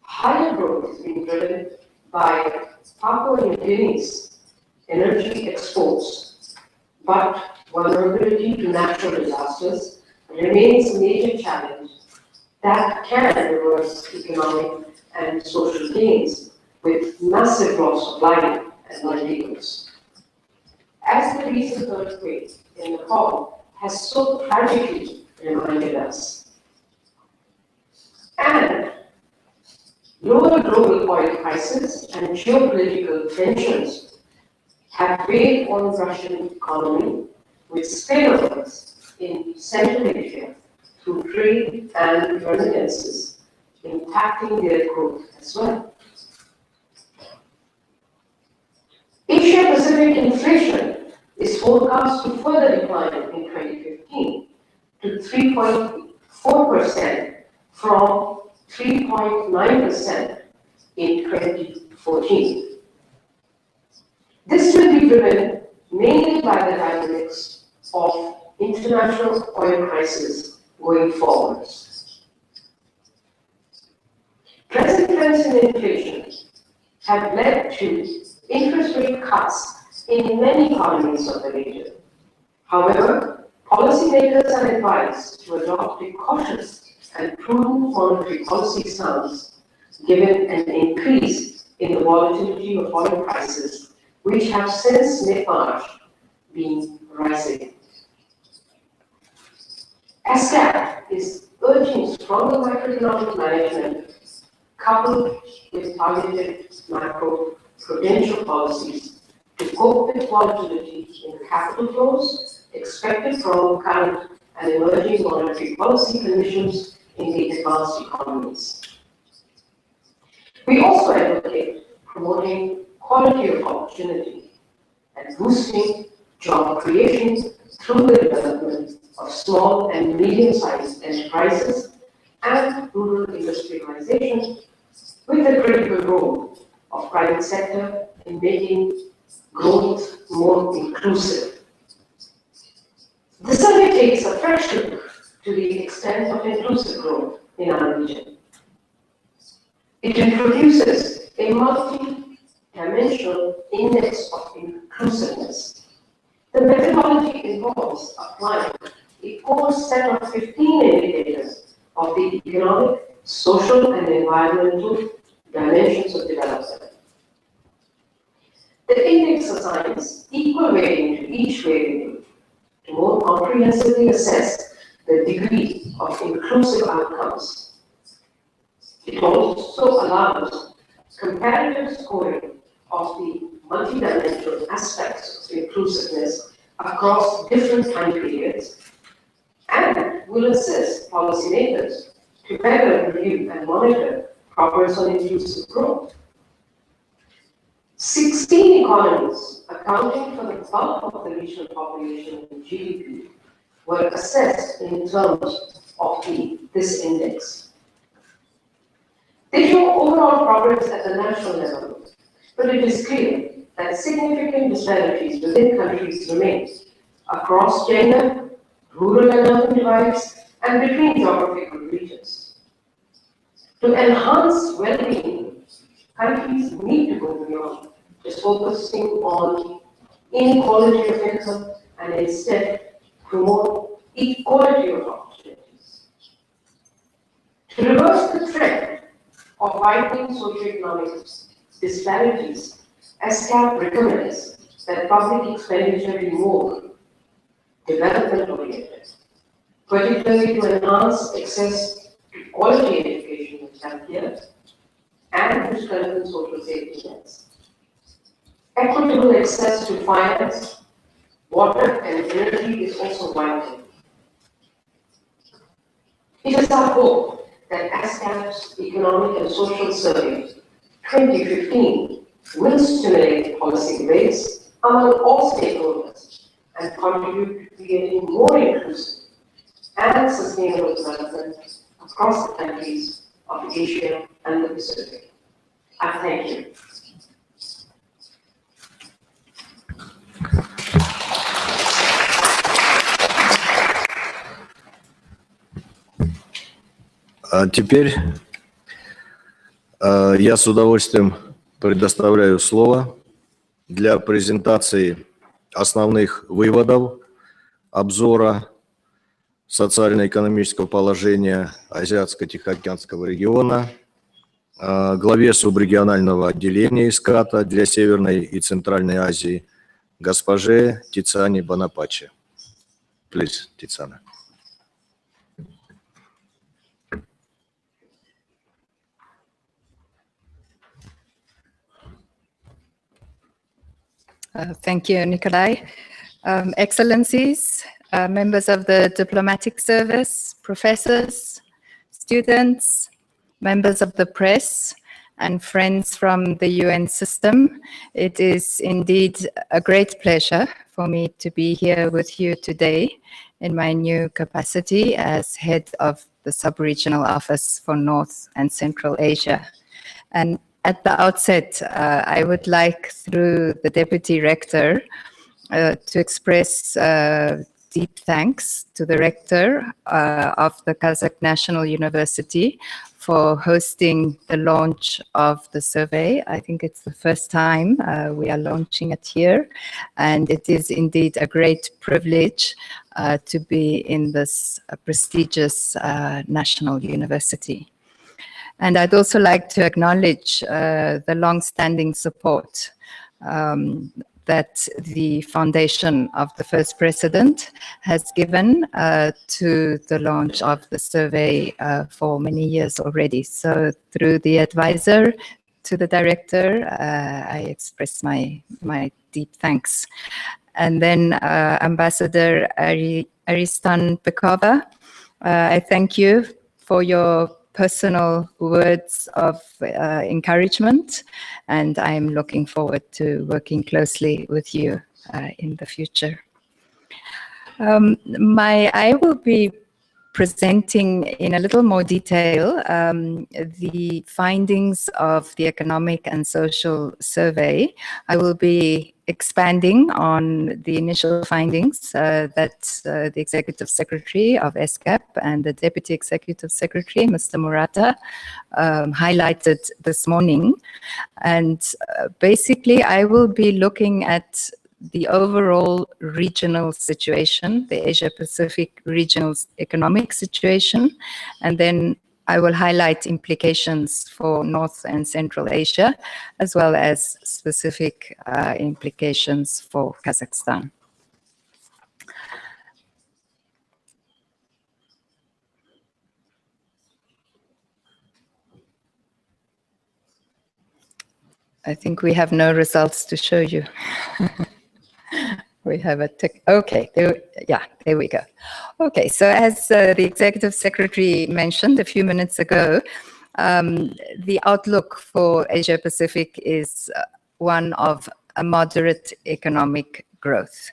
higher growth is being driven by Papua New Guinea's energy exports, but vulnerability to natural disasters remains a major challenge that can reverse economic and social gains with massive loss of life and livelihoods. As the recent earthquake in Nepal has so tragically reminded us. And lower global oil prices and geopolitical tensions have weighed on the Russian economy, with spillovers in Central Asia through trade and remittances impacting their growth as well. Asia-Pacific inflation is forecast to further decline in 2015 to 3.4% from 3.9% in 2014. This will be driven mainly by the dynamics of international oil prices going forward. Present trends in inflation have led to interest rate cuts in many economies of the region. However, policymakers are advised to adopt a cautious and prudent monetary policy stance, given an increase in the volatility of oil prices, which have since mid-March been rising. ASCAP is urging stronger macroeconomic management coupled with targeted macro-prudential policies to cope with volatility in capital flows expected from current and emerging monetary policy conditions in the advanced economies. We also advocate promoting quality of opportunity and boosting job creation through the development of small and medium-sized enterprises and rural industrialization, with a critical role of private sector in making growth more inclusive. The survey takes a fresh look to the extent of inclusive growth in our region. It introduces a multi-dimensional index of inclusiveness. The methodology involves applying a core set of 15 indicators of the economic, social, and environmental dimensions of development. The index assigns equal weighting to each variable to more comprehensively assess the degree of inclusive outcomes. It also allows comparative scoring of the multidimensional aspects of inclusiveness across different time periods and will assist policymakers to better review and monitor progress on inclusive growth. 16 economies accounting for the bulk of the regional population and GDP were assessed in terms of this index. They show overall progress at the national level, but it is clear that significant disparities within countries remain across gender, rural and urban divides, and between geographical regions. To enhance well-being, countries need to go beyond just focusing on inequality of income and instead promote equality of opportunities. To reverse the trend of widening socioeconomic disparities, ASCAP recommends that public expenditure be more development-oriented, particularly to enhance access to quality education and healthcare, and to strengthen social safety nets. Equitable access to finance, water, and energy is also vital. It is our hope that ASCAP's Economic and Social Survey 2015 will stimulate policy debates among all stakeholders and contribute to creating more inclusive and sustainable development across the countries of Asia and the Pacific. I thank you. А теперь я с удовольствием предоставляю слово для презентации основных выводов обзора социально-экономического положения Азиатско-Тихоокеанского региона главе субрегионального отделения ИСКАТа для Северной и Центральной Азии госпоже Тициане Бонапаче. Please, Тициана. Thank you, Nikolai. Excellencies, members of the diplomatic service, professors, students, members of the press, and friends from the UN system, it is indeed a great pleasure for me to be here with you today in my new capacity as head of the Sub-Regional Office for North and Central Asia. And at the outset, I would like, through the Deputy Rector, to express deep thanks to the Rector of the Kazakh National University for hosting the launch of the survey. I think it's the first time we are launching it here, and it is indeed a great privilege to be in this prestigious national university. And I'd also like to acknowledge the long-standing support that the foundation of the first president has given to the launch of the survey for many years already. So through the advisor to the director, I express my deep thanks. And then Ambassador Ariston Pekova, I thank you for your personal words of encouragement, and I'm looking forward to working closely with you in the future. I will be presenting in a little more detail the findings of the Economic and Social Survey. I will be expanding on the initial findings that the Executive Secretary of ESCAP and the Deputy Executive Secretary, Mr. Murata, highlighted this morning. And basically, I will be looking at the overall regional situation, the Asia-Pacific regional economic situation, and then I will highlight implications for North and Central Asia, as well as specific implications for Kazakhstan. I think we have no results to show you. We have a tick. Okay, there we go. Okay, so as the Executive Secretary mentioned a few minutes ago, the outlook for Asia Pacific is one of a moderate economic growth.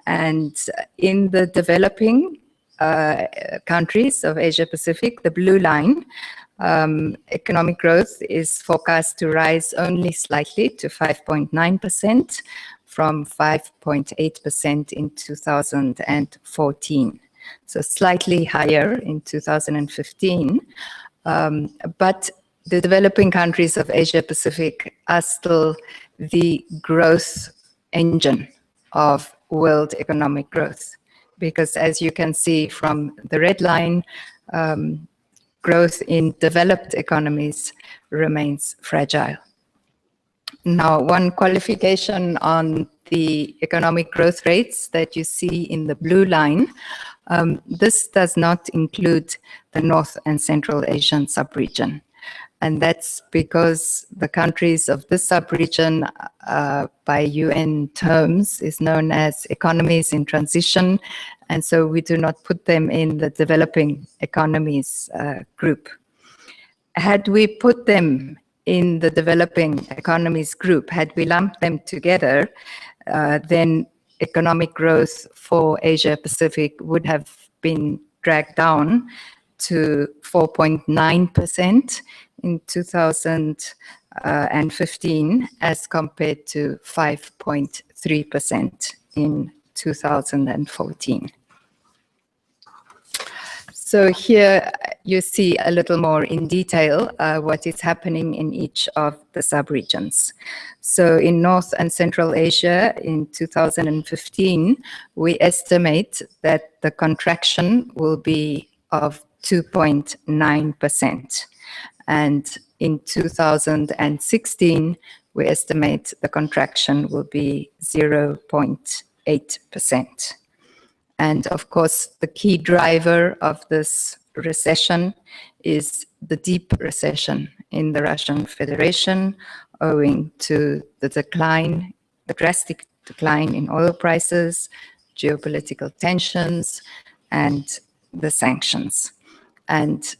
And in the developing countries of Asia Pacific, the blue line, economic growth is forecast to rise only slightly to 5.9%. From 5.8% in 2014. So slightly higher in 2015. But the developing countries of Asia Pacific are still the growth engine of world economic growth. Because as you can see from the red line, growth in developed economies remains fragile. Now, one qualification on the economic growth rates that you see in the blue line, this does not include the North and Central Asian sub-region. And that's because the countries of this sub-region, by UN terms, is known as economies in transition. And so we do not put them in the developing economies group. Had we put them in the developing economies group, had we lumped them together, then economic growth for Asia Pacific would have been dragged down to 4.9% in 2015 as compared to 5.3% in 2014. So here you see a little more in detail what is happening in each of the sub-regions. So in North and Central Asia in 2015, we estimate that the contraction will be of 2.9%. And in 2016, we estimate the contraction will be 0.8%. And of course, the key driver of this recession is the deep recession in the Russian Federation, owing to the decline, the drastic decline in oil prices, geopolitical tensions, and the sanctions. And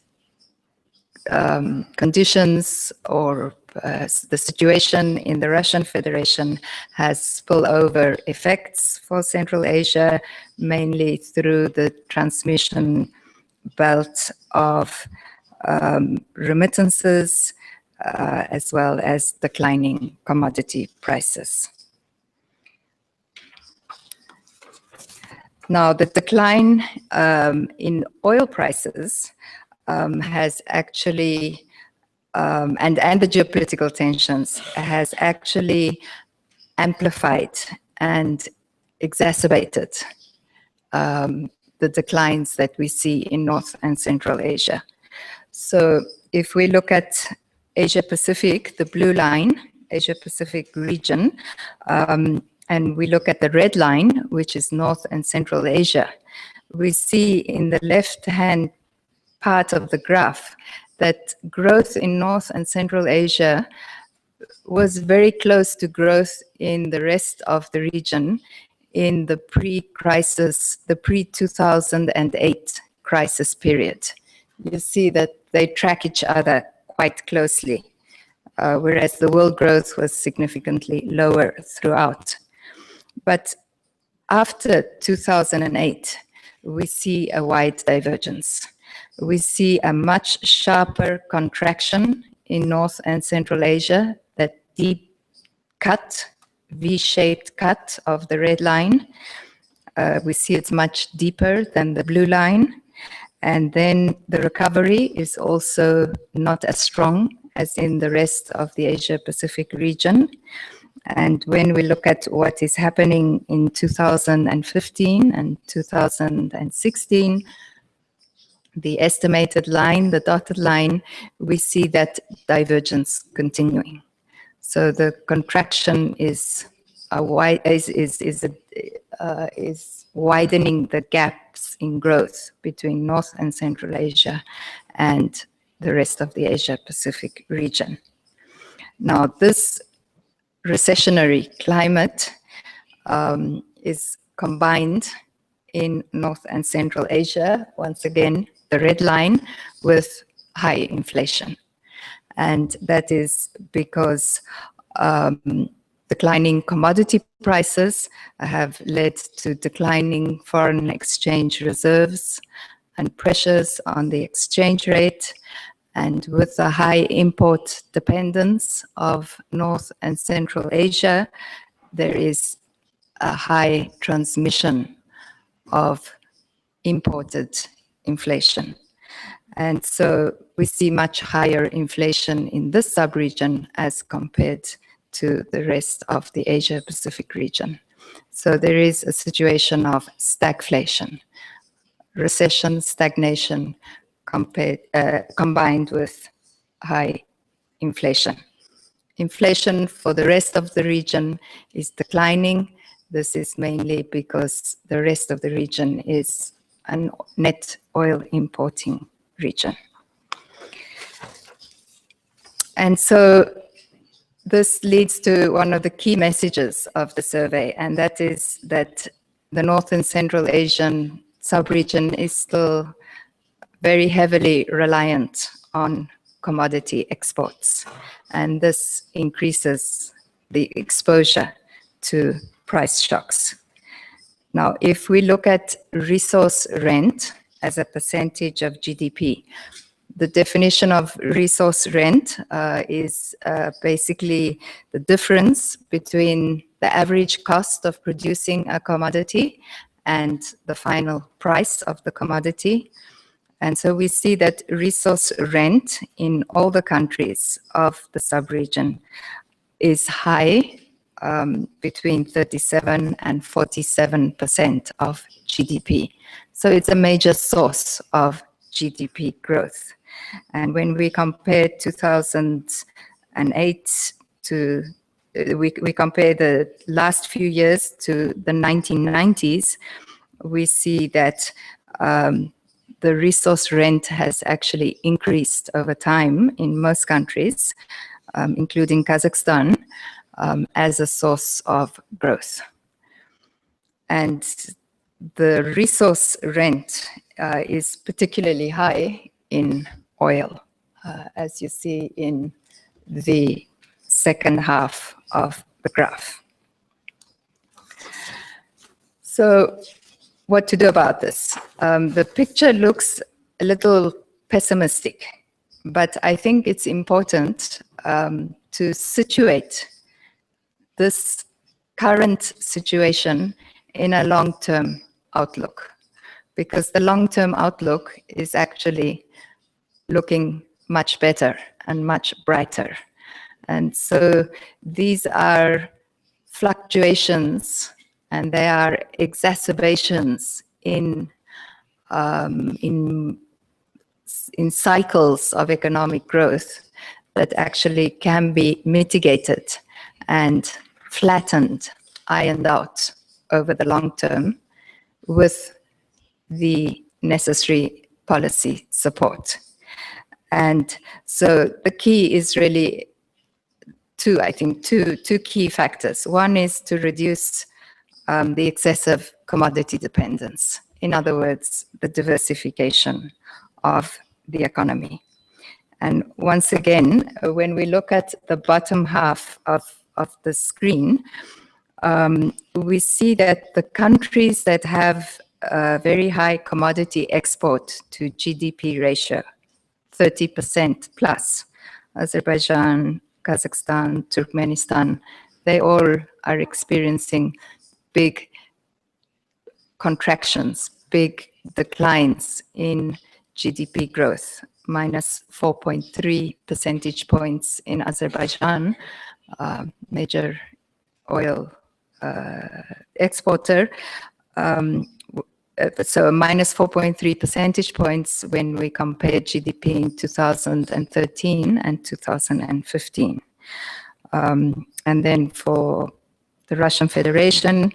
conditions or the situation in the Russian Federation has spillover effects for Central Asia, mainly through the transmission belt of remittances, as well as declining commodity prices. Now, the decline in oil prices has actually, and the geopolitical tensions has actually amplified and exacerbated the declines that we see in North and Central Asia. So if we look at Asia Pacific, the blue line, Asia Pacific region, and we look at the red line, which is North and Central Asia, we see in the left-hand part of the graph that growth in North and Central Asia was very close to growth in the rest of the region in the pre-crisis, the pre-2008 crisis period. You see that they track each other quite closely, whereas the world growth was significantly lower throughout. But after 2008, we see a wide divergence. We see a much sharper contraction in North and Central Asia, that deep cut, V-shaped cut of the red line. We see it's much deeper than the blue line. And then the recovery is also not as strong as in the rest of the Asia-Pacific region. And when we look at what is happening in 2015 and 2016, the estimated line, the dotted line, we see that divergence continuing. So the contraction is widening the gaps in growth between North and Central Asia and the rest of the Asia-Pacific region. Now, this recessionary climate is combined in North and Central Asia, once again, the red line, with high inflation. And that is because declining commodity prices have led to declining foreign exchange reserves and pressures on the exchange rate. And with the high import dependence of North and Central Asia, there is a high transmission of imported inflation. And so we see much higher inflation in this sub-region as compared to the rest of the Asia-Pacific region. So there is a situation of stagflation, recession, stagnation, combined with high inflation. Inflation for the rest of the region is declining. This is mainly because the rest of the region is a net oil importing region. And so this leads to one of the key messages of the survey, and that is that the North and Central Asian sub-region is still very heavily reliant on commodity exports. And this increases the exposure to price shocks. Now, if we look at resource rent as a percentage of GDP, the definition of resource rent is basically the difference between the average cost of producing a commodity and the final price of the commodity. And so we see that resource rent in all the countries of the sub-region is high, between 37 and 47% of GDP. So it's a major source of GDP growth. And when we compare 2008 to, we compare the last few years to the 1990s, we see that the resource rent has actually increased over time in most countries, including Kazakhstan, as a source of growth. And the resource rent is particularly high in oil, as you see in the second half of the graph. So what to do about this? The picture looks a little pessimistic, but I think it's important to situate this current situation in a long-term outlook, because the long-term outlook is actually looking much better and much brighter. And so these are fluctuations and they are exacerbations in cycles of economic growth that actually can be mitigated and flattened, ironed out over the long term with the necessary policy support. And so the key is really two key factors. One is to reduce the excessive commodity dependence. In other words, the diversification of the economy. And once again, when we look at the bottom half of the screen, we see that the countries that have a very high commodity export to GDP ratio, 30% plus, Azerbaijan, Kazakhstan, Turkmenistan, they all are experiencing big contractions, big declines in GDP growth, minus 4.3 percentage points in Azerbaijan, major oil exporter. So minus 4.3 percentage points when we compare GDP in 2013 and 2015. And then for the Russian Federation,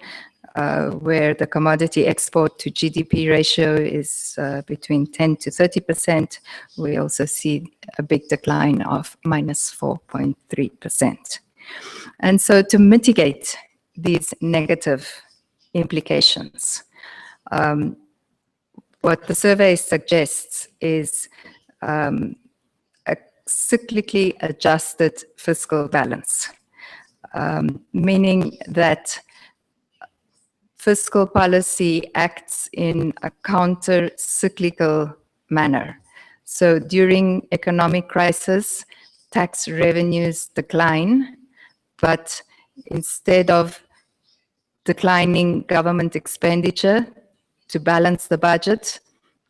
where the commodity export to GDP ratio is between 10 to 30%, we also see a big decline of minus 4.3%. And so to mitigate these negative implications, what the survey suggests is a cyclically adjusted fiscal balance, meaning that fiscal policy acts in a counter-cyclical manner. So during economic crisis, tax revenues decline, but instead of declining government expenditure to balance the budget,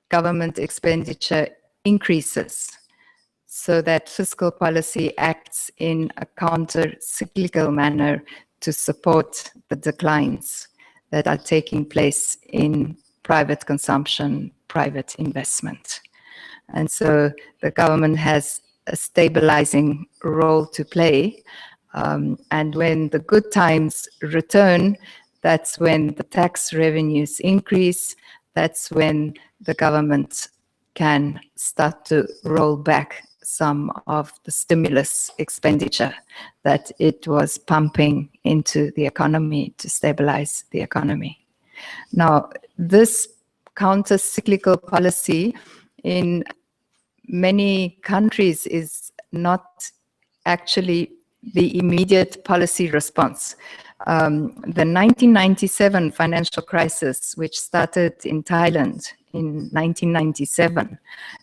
government expenditure increases, so that fiscal policy acts in a counter-cyclical manner to support the declines that are taking place in private consumption, private investment. And so the government has a stabilizing role to play. And when the good times return, that's when the tax revenues increase. That's when the government can start to roll back some of the stimulus expenditure that it was pumping into the economy to stabilize the economy. Now, this counter-cyclical policy in many countries is not actually the immediate policy response. The 1997 financial crisis, which started in Thailand in 1997,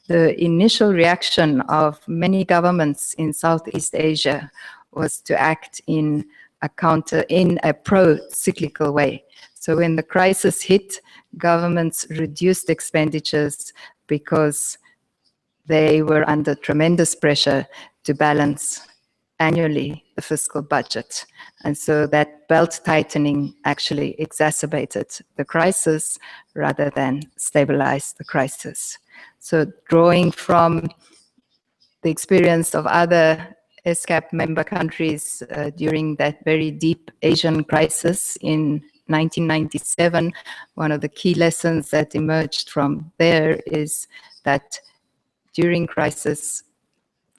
the initial reaction of many governments in Southeast Asia was to act in a pro-cyclical way. So when the crisis hit, governments reduced expenditures because they were under tremendous pressure to balance annually the fiscal budget. And so that belt tightening actually exacerbated the crisis rather than stabilize the crisis. So drawing from the experience of other ESCAP member countries during that very deep Asian crisis in 1997, one of the key lessons that emerged from there is that during crisis,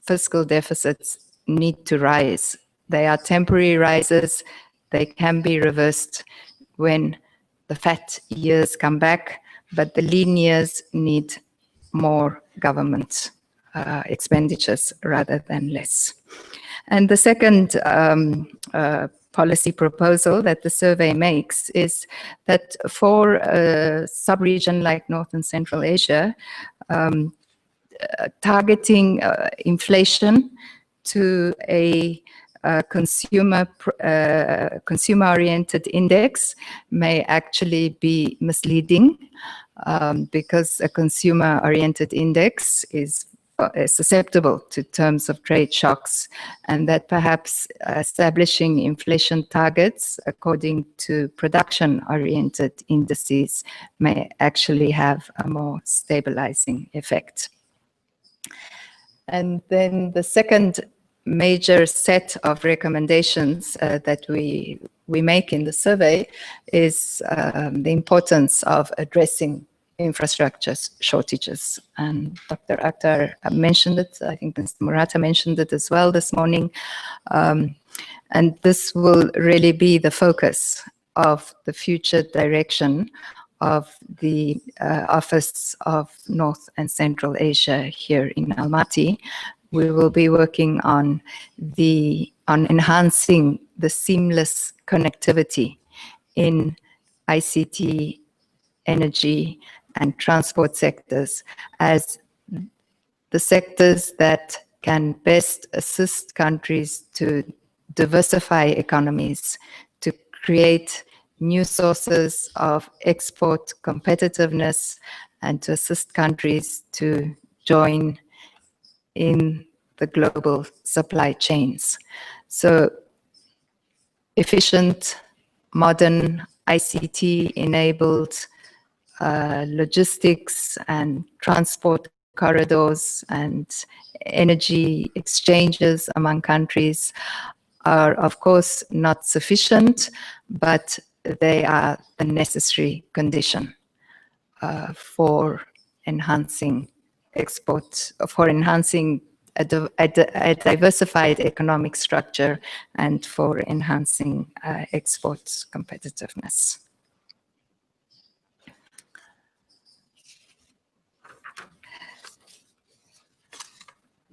fiscal deficits need to rise. They are temporary rises. They can be reversed when the fat years come back, but the lean years need more government expenditures rather than less. And the second policy proposal that the survey makes is that for a sub-region like North and Central Asia, targeting inflation to a consumer-oriented index may actually be misleading because a consumer-oriented index is susceptible to terms of trade shocks, and that perhaps establishing inflation targets according to production-oriented indices may actually have a more stabilizing effect. And then the second major set of recommendations that we make in the survey is the importance of addressing infrastructure shortages. And Dr. Akhtar mentioned it. I think Mr. Murata mentioned it as well this morning. And this will really be the focus of the future direction of the Office of North and Central Asia here in Almaty. We will be working on the on enhancing the seamless connectivity in ICT, energy, and transport sectors as the sectors that can best assist countries to diversify economies, to create new sources of export competitiveness, and to assist countries to join in the global supply chains. So efficient, modern, ICT-enabled logistics and transport corridors and energy exchanges among countries are, of course, not sufficient, but they are the necessary condition for enhancing export, for enhancing a diversified economic structure and for enhancing export competitiveness.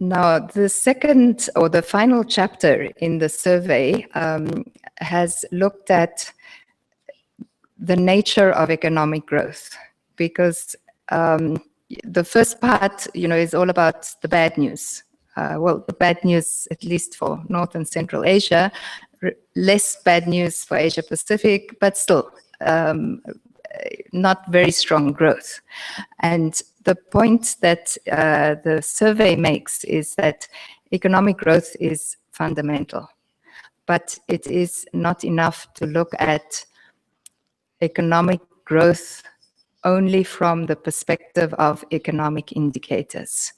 Now, the second or the final chapter in the survey has looked at the nature of economic growth, because the first part, is all about the bad news. Well, the bad news, at least for North and Central Asia, less bad news for Asia Pacific, but still not very strong growth. And the point that the survey makes is that economic growth is fundamental, but it is not enough to look at economic growth only from the perspective of economic indicators.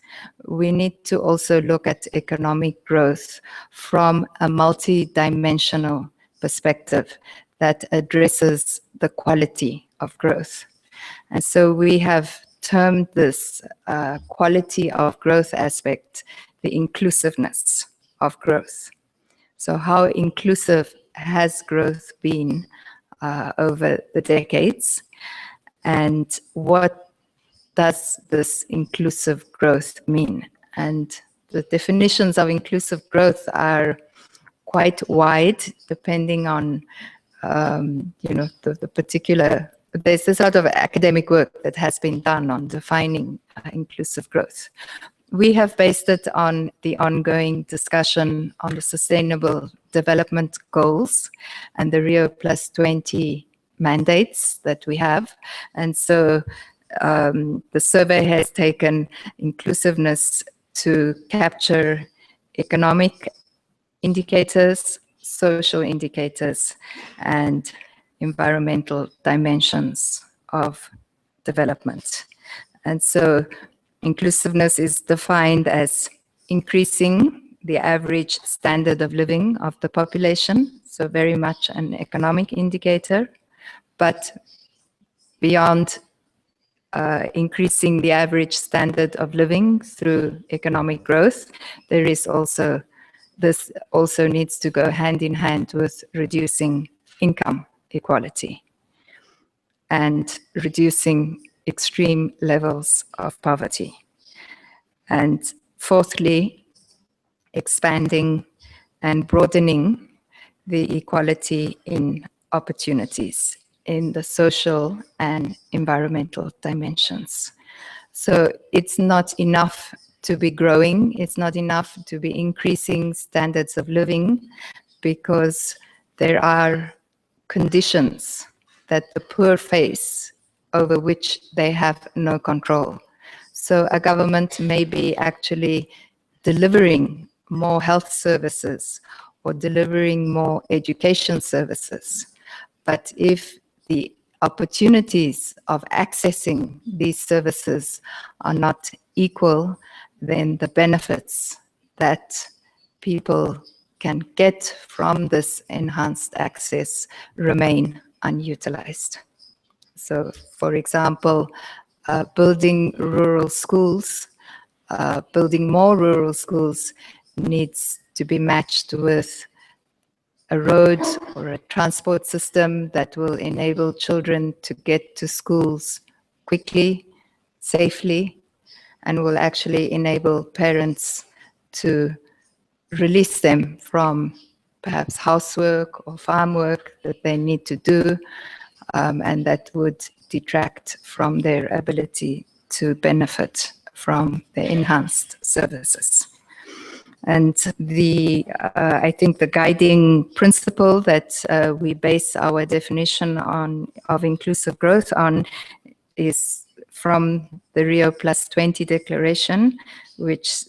We need to also look at economic growth from a multi-dimensional perspective that addresses the quality of growth. And so we have termed this quality of growth aspect the inclusiveness of growth. So how inclusive has growth been over the decades? And what does this inclusive growth mean? And the definitions of inclusive growth are quite wide, depending on the particular. There's a sort of academic work that has been done on defining inclusive growth. We have based it on the ongoing discussion on the Sustainable Development Goals and the Rio +20 mandates that we have. And so the survey has taken inclusiveness to capture economic indicators, social indicators, and environmental dimensions of development. And so inclusiveness is defined as increasing the average standard of living of the population, so very much an economic indicator. But beyond increasing the average standard of living through economic growth, this also needs to go hand in hand with reducing income equality and reducing extreme levels of poverty. And fourthly, expanding and broadening the equality in opportunities in the social and environmental dimensions. So it's not enough to be growing, it's not enough to be increasing standards of living, because there are conditions that the poor face over which they have no control. So a government may be actually delivering more health services or delivering more education services. But if the opportunities of accessing these services are not equal, then the benefits that people can get from this enhanced access remain unutilized. So, for example, building rural schools, building more rural schools needs to be matched with a road or a transport system that will enable children to get to schools quickly, safely, and will actually enable parents to release them from perhaps housework or farm work that they need to do, and that would detract from their ability to benefit from the enhanced services. And I think the guiding principle that we base our definition of inclusive growth on is from the Rio +20 declaration, which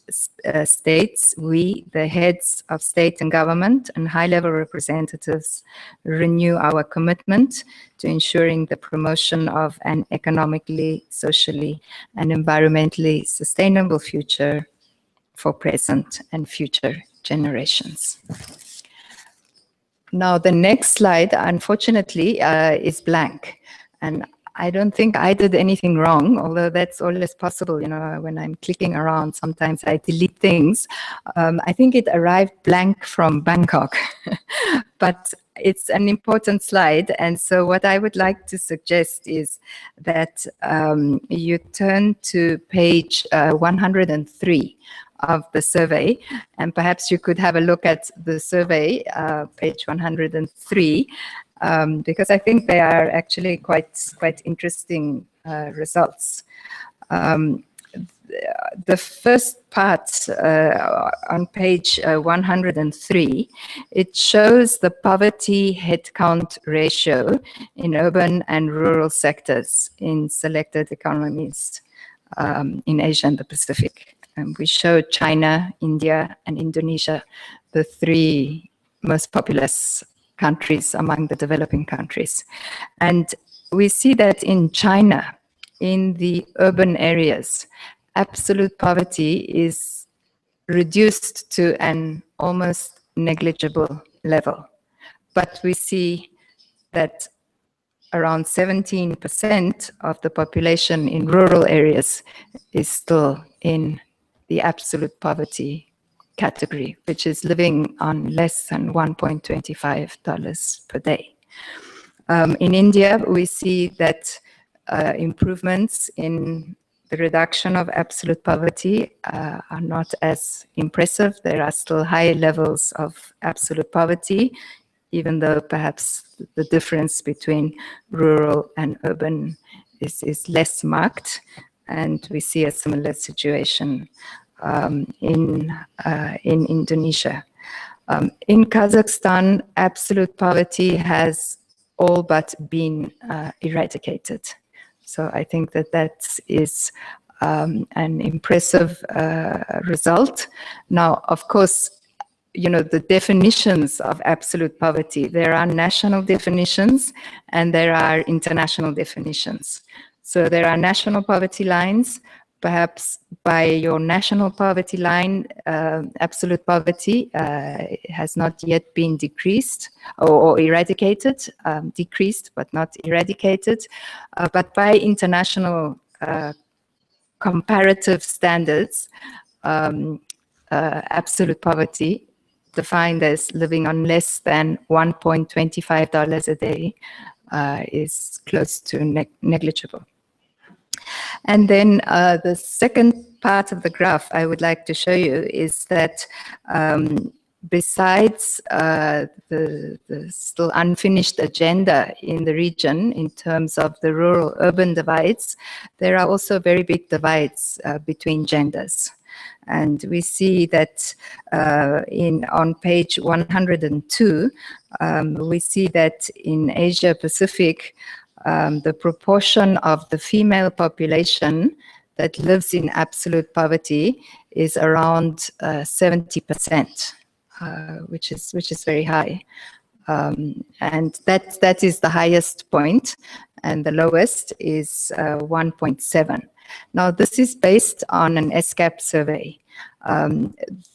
states, we, the heads of state and government and high-level representatives, renew our commitment to ensuring the promotion of an economically, socially, and environmentally sustainable future for present and future generations. Now, the next slide, unfortunately, is blank. And I don't think I did anything wrong, although that's always possible. You know, when I'm clicking around, sometimes I delete things. I think it arrived blank from Bangkok, but it's an important slide. And so what I would like to suggest is that you turn to page 103 of the survey, and perhaps you could have a look at the survey, page 103, because I think they are actually quite interesting results. The first part on page 103, it shows the poverty headcount ratio in urban and rural sectors in selected economies in Asia and the Pacific. And we showed China, India, and Indonesia, the three most populous countries among the developing countries. And we see that in China, in the urban areas, absolute poverty is reduced to an almost negligible level. But we see that around 17% of the population in rural areas is still in the absolute poverty category, which is living on less than $1.25 per day. In India, we see that improvements in the reduction of absolute poverty are not as impressive. There are still high levels of absolute poverty, even though perhaps the difference between rural and urban is less marked. And we see a similar situation in Indonesia. In Kazakhstan, absolute poverty has all but been eradicated. So I think that that is an impressive result. Now, of course, you know, the definitions of absolute poverty, there are national definitions and there are international definitions. So there are national poverty lines. Perhaps by your national poverty line, absolute poverty has not yet been decreased or eradicated, decreased but not eradicated. But by international comparative standards, absolute poverty, defined as living on less than $1.25 a day, is close to negligible. And then the second part of the graph I would like to show you is that besides the still unfinished agenda in the region in terms of the rural-urban divides, there are also very big divides between genders. And we see that on page 102, we see that in Asia Pacific, the proportion of the female population that lives in absolute poverty is around 70%, which is very high. And that is the highest point, and the lowest is 1.7. Now, this is based on an ESCAP survey.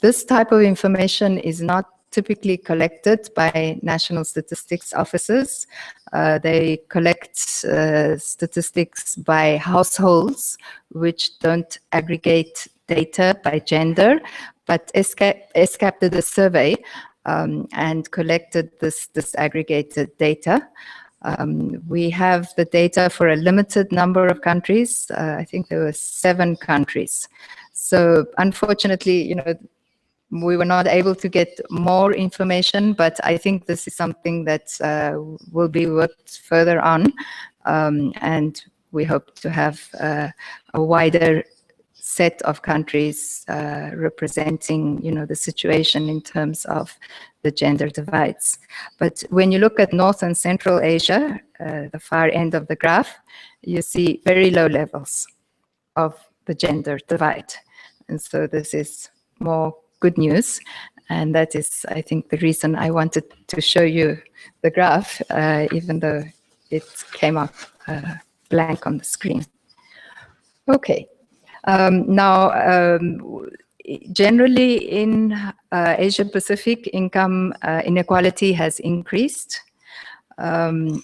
This type of information is not typically collected by national statistics offices. They collect statistics by households, which don't aggregate data by gender, but ESCAP did a survey and collected this aggregated data. We have the data for a limited number of countries. I think there were 7 countries. So unfortunately, you know, we were not able to get more information, but I think this is something that will be worked further on, and we hope to have a wider set of countries representing, the situation in terms of the gender divides. But when you look at North and Central Asia, the far end of the graph, you see very low levels of the gender divide. And so this is more good news. And that is, I think, the reason I wanted to show you the graph, even though it came up blank on the screen. Okay. Now, generally in Asia Pacific, income inequality has increased. In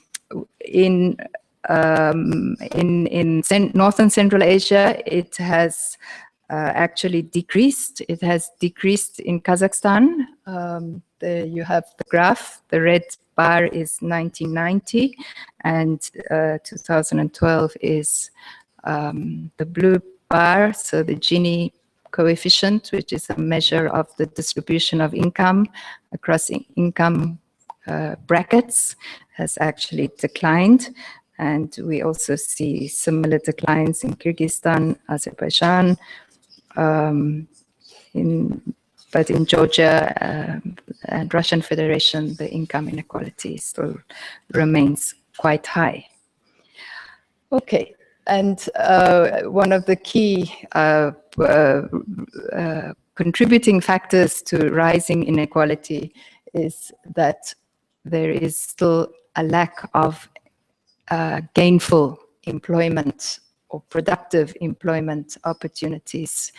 North and Central Asia, it has actually decreased. It has decreased in Kazakhstan. You have the graph. The red bar is 1990, and 2012 is the blue bar, so the Gini coefficient, which is a measure of the distribution of income across income brackets, has actually declined. And we also see similar declines in Kyrgyzstan, Azerbaijan, but in Georgia and Russian Federation, the income inequality still remains quite high. Okay. And one of the key contributing factors to rising inequality is that there is still a lack of gainful employment or productive employment opportunities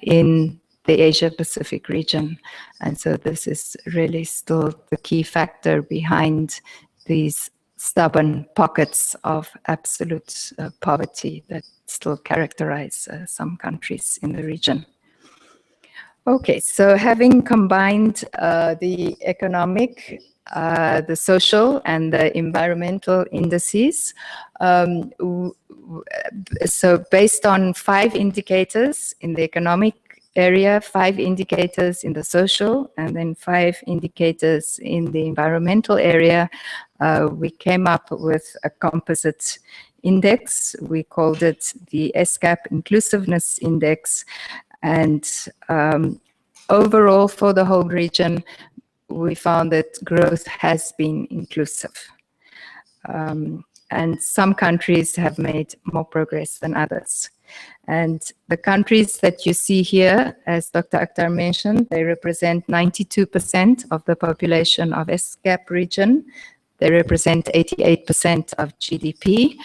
in the Asia-Pacific region. And so this is really still the key factor behind these stubborn pockets of absolute poverty that still characterize some countries in the region. Okay, so having combined the economic, the social, and the environmental indices, so based on 5 indicators in the economic area, 5 indicators in the social, and then 5 indicators in the environmental area, we came up with a composite index. We called it the SCAP Inclusiveness Index. And overall, for the whole region, we found that growth has been inclusive. And some countries have made more progress than others. And the countries that you see here, as Dr. Akhtar mentioned, they represent 92% of the population of SCAP region. They represent 88% of GDP.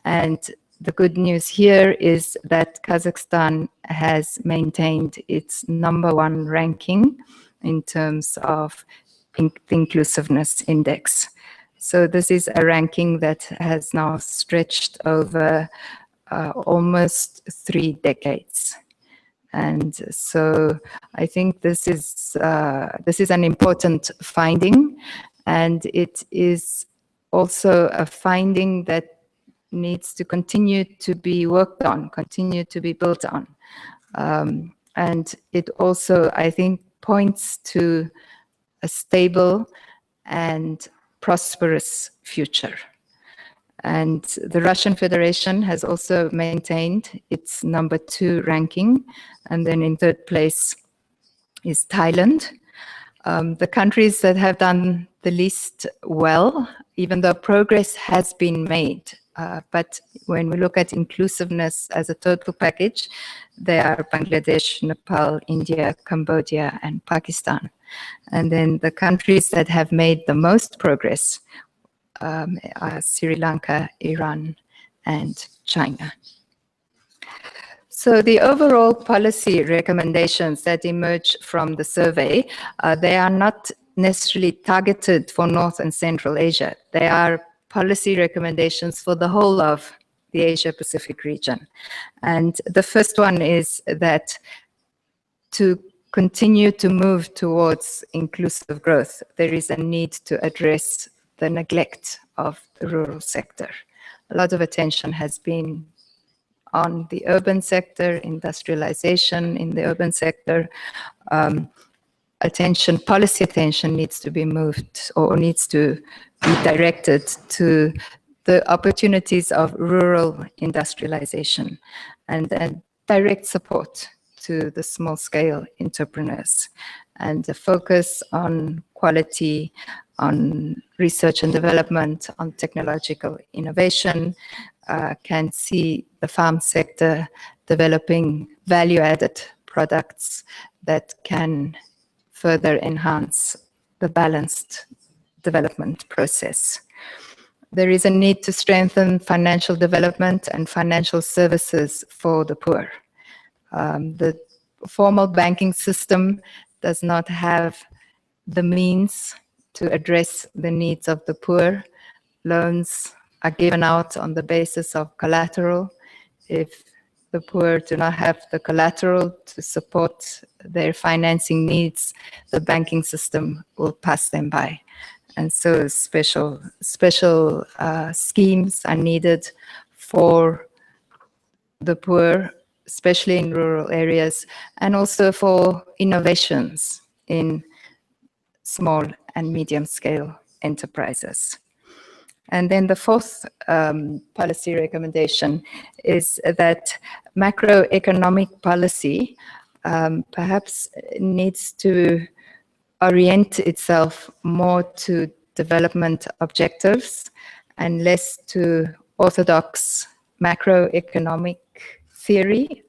And the good news here is that Kazakhstan has maintained its #1 ranking in terms of the Inclusiveness Index. So this is a ranking that has now stretched over almost 3 decades. And so I think this is an important finding, and it is also a finding that needs to continue to be worked on, continue to be built on. And it also, I think, points to a stable and prosperous future. And the Russian Federation has also maintained its #2 ranking. And then in 3rd place is Thailand. The countries that have done the least well, even though progress has been made, but when we look at inclusiveness as a total package, they are Bangladesh, Nepal, India, Cambodia, and Pakistan. And then the countries that have made the most progress are Sri Lanka, Iran, and China. So the overall policy recommendations that emerge from the survey, they are not necessarily targeted for North and Central Asia. They are policy recommendations for the whole of the Asia-Pacific region. And the first one is that to continue to move towards inclusive growth, there is a need to address the neglect of the rural sector. A lot of attention has been on the urban sector, industrialization in the urban sector. Policy attention needs to be moved or needs to be directed to the opportunities of rural industrialization and direct support to the small-scale entrepreneurs, and the focus on quality, on research and development, on technological innovation, can see the farm sector developing value-added products that can further enhance the balanced development process. There is a need to strengthen financial development and financial services for the poor. The formal banking system does not have the means to address the needs of the poor. Loans are given out on the basis of collateral. If the poor do not have the collateral to support their financing needs, the banking system will pass them by. And so special schemes are needed for the poor, especially in rural areas, and also for innovations in small and medium-scale enterprises. And then the fourth policy recommendation is that macroeconomic policy perhaps needs to orient itself more to development objectives and less to orthodox macroeconomic theory,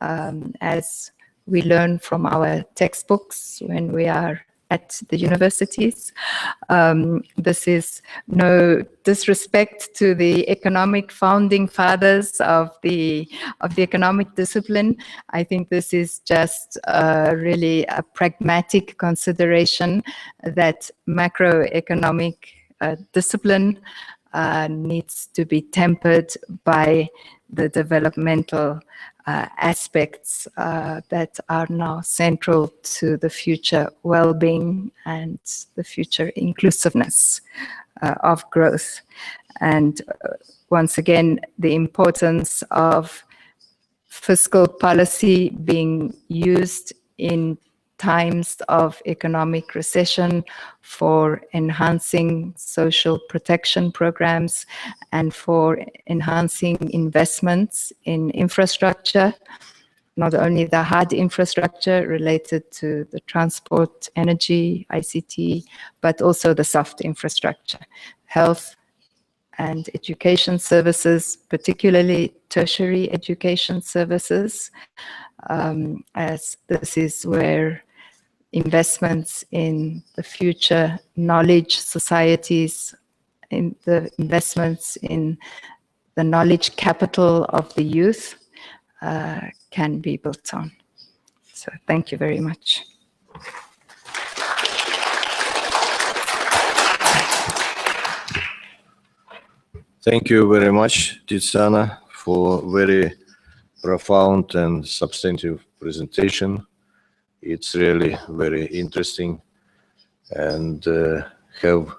as we learn from our textbooks when we are at the universities. This is no disrespect to the economic founding fathers of the economic discipline. I think this is just really a pragmatic consideration that macroeconomic discipline needs to be tempered by the developmental aspects that are now central to the future well-being and the future inclusiveness of growth. And once again, the importance of fiscal policy being used in times of economic recession for enhancing social protection programs and for enhancing investments in infrastructure, not only the hard infrastructure related to the transport, energy, ICT, but also the soft infrastructure, health and education services, particularly tertiary education services, as this is where investments in the future knowledge societies, in the investments in the knowledge capital of the youth can be built on. So thank you very much. Thank you very much, Tiziana, for very profound and substantive presentation. It's really very interesting and have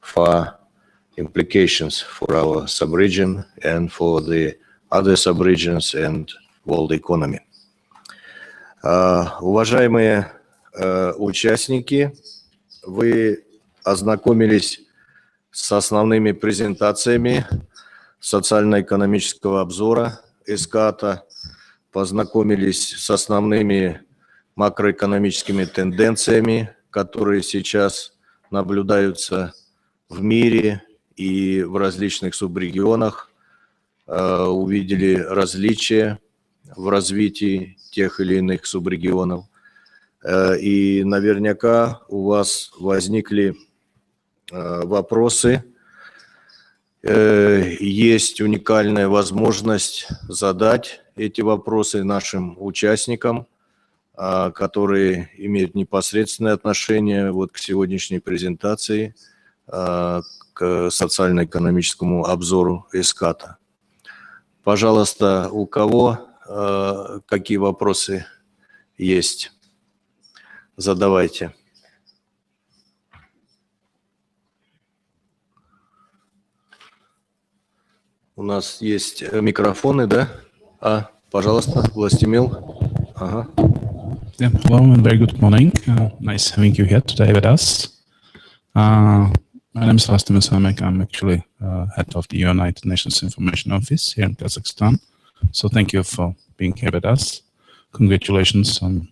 far implications for our sub-region and for the other sub-regions and world economy. Уважаемые участники, вы ознакомились с основными презентациями социально-экономического обзора СКАТа, познакомились с основными макроэкономическими тенденциями, которые сейчас наблюдаются в мире и в различных субрегионах, увидели различия в развитии тех или иных субрегионов. И наверняка у вас возникли вопросы. Есть уникальная возможность задать эти вопросы нашим участникам, которые имеют непосредственное отношение вот к сегодняшней презентации, к социально-экономическому обзору СКАТа. Пожалуйста, у кого какие вопросы есть? Задавайте. У нас есть микрофоны, да? Пожалуйста, Властимил. Ага. Yeah, hello and very good morning. Nice having you here today with us. My name is Vlastislav Samek. I'm actually head of the United Nations Information Office here in Kazakhstan. So thank you for being here with us. Congratulations on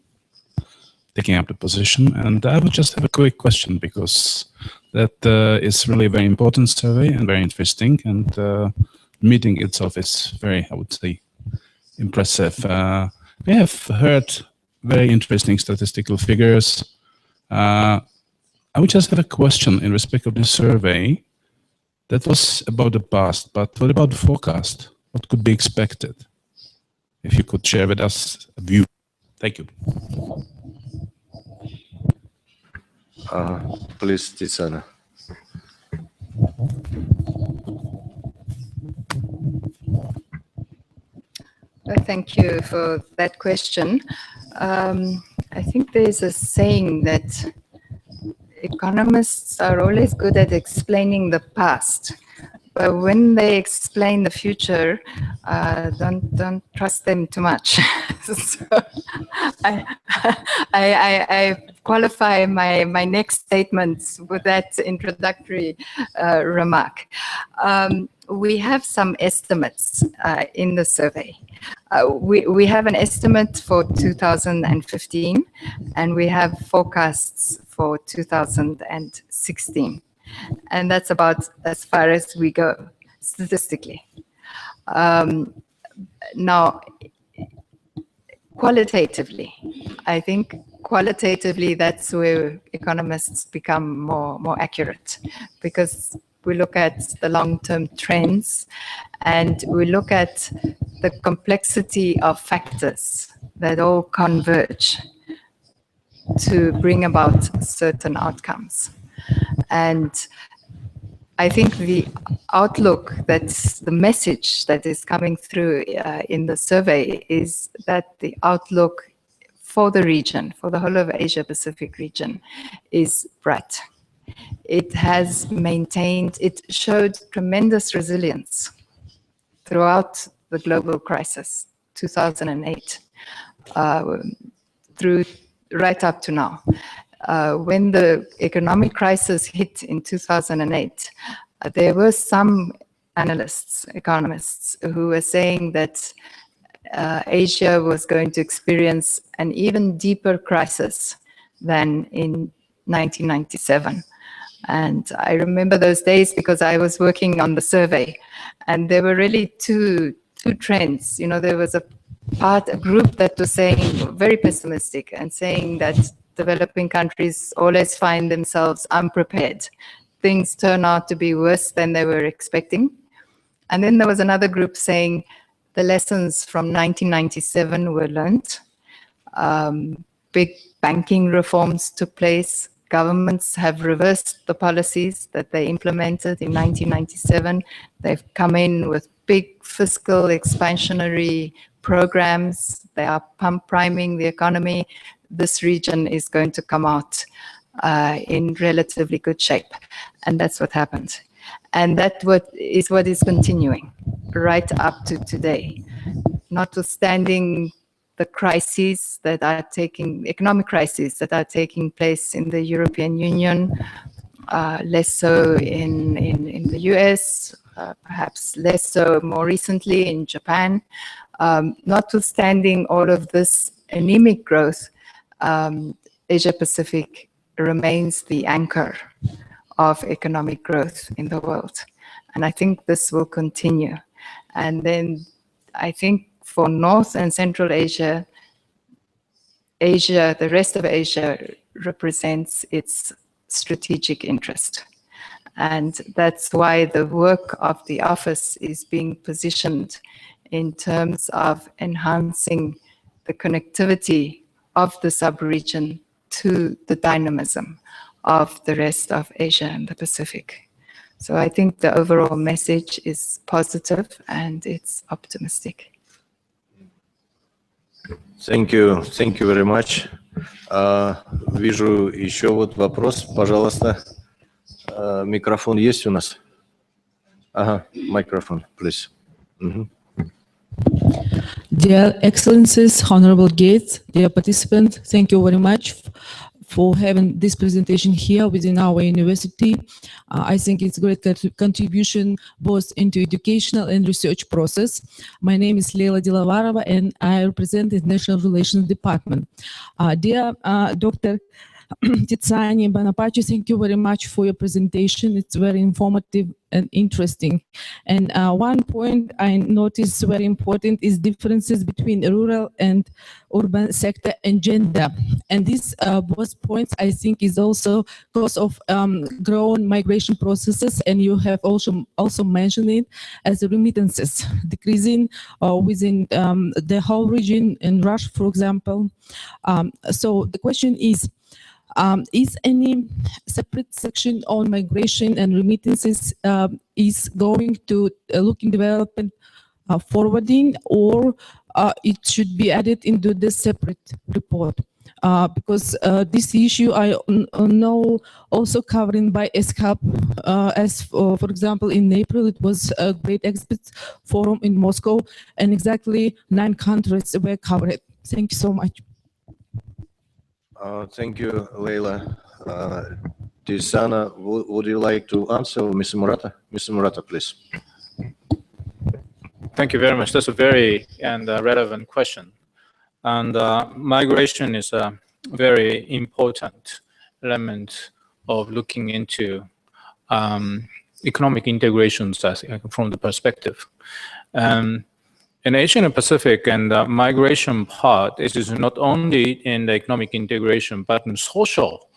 taking up the position. And I would just have a quick question because that is really a very important survey and very interesting. And the meeting itself is very, I would say, impressive. We have heard very interesting statistical figures. I would just have a question in respect of this survey. That was about the past, but what about the forecast? What could be expected? If you could share with us a view. Thank you. Please, Tiziana. Thank you for that question. I think there's a saying that economists are always good at explaining the past, but when they explain the future, don't trust them too much. So I qualify my next statements with that introductory remark. We have some estimates in the survey. We have an estimate for 2015, and we have forecasts for 2016. And that's about as far as we go statistically. Now, qualitatively, I think qualitatively that's where economists become more accurate, because we look at the long-term trends and we look at the complexity of factors that all converge to bring about certain outcomes. And I think the outlook, that's the message that is coming through in the survey, is that the outlook for the region, for the whole of Asia-Pacific region, is bright. It has maintained, it showed tremendous resilience throughout the global crisis, 2008, through right up to now. When the economic crisis hit in 2008, there were some analysts, economists, who were saying that Asia was going to experience an even deeper crisis than in 1997. And I remember those days because I was working on the survey, and there were really two trends. You know, there was a group that was saying very pessimistic and saying that developing countries always find themselves unprepared. Things turn out to be worse than they were expecting. And then there was another group saying the lessons from 1997 were learned. Big banking reforms took place. Governments have reversed the policies that they implemented in 1997. They've come in with big fiscal expansionary programs. They are priming the economy. This region is going to come out in relatively good shape. And that's what happened. And that's what is continuing right up to today. Notwithstanding the crises that are economic crises that are taking place in the European Union, less so in the US, perhaps less so more recently in Japan. Notwithstanding all of this anemic growth, Asia-Pacific remains the anchor of economic growth in the world. And I think this will continue. And then I think for North and Central Asia, the rest of Asia represents its strategic interest. And that's why the work of the office is being positioned in terms of enhancing the connectivity of the sub-region to the dynamism of the rest of Asia and the Pacific. So I think the overall message is positive and it's optimistic. Thank you very much. Вижу еще вот вопрос, пожалуйста. Микрофон есть у нас? Ага, микрофон, please. Dear Excellencies, honorable guests, dear participants, thank you very much for having this presentation here within our university. I think it's a great contribution both into educational and research process. My name is Leila Dilavarova and I represent the International Relations Department. Dear Dr. Titsani Banapachi, thank you very much for your presentation. It's very informative and interesting. And one point I noticed very important is differences between rural and urban sector and gender. And these both points I think is also cause of growing migration processes, and you have also mentioned it as remittances decreasing within the whole region in Russia, for example. So the question is any separate section on migration and remittances is going to look in development forwarding, or it should be added into the separate report? Because this issue I know also covering by ESCAP, as for example in April it was a great experts forum in Moscow and exactly 9 countries were covered. Thank you so much. Thank you, Leila. Tisana, would you like to answer, Mr. Murata? Mr. Murata, please. Thank you very much. That's a very relevant question. And migration is a very important element of looking into economic integrations from the perspective. In Asia and Pacific, and the migration part is not only in the economic integration, but in social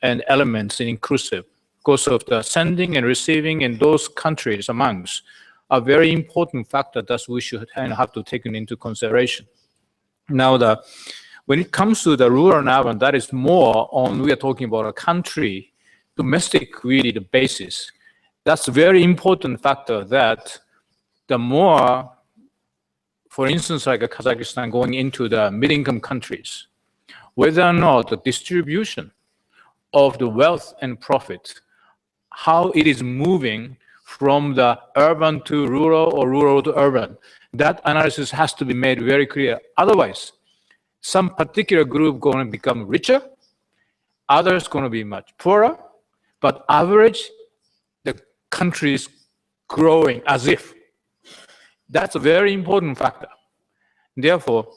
and elements in inclusive, because of the sending and receiving in those countries amongst a very important factor that we should have to take into consideration. Now, when it comes to the rural and urban, that is more on, we are talking about a country, domestic really the basis. That's a very important factor that the more, for instance, like Kazakhstan going into the mid-income countries, whether or not the distribution of the wealth and profit, how it is moving from the urban to rural or rural to urban, that analysis has to be made very clear. Otherwise, some particular group going to become richer, others going to be much poorer, but average, the country is growing as if. That's a very important factor. Therefore,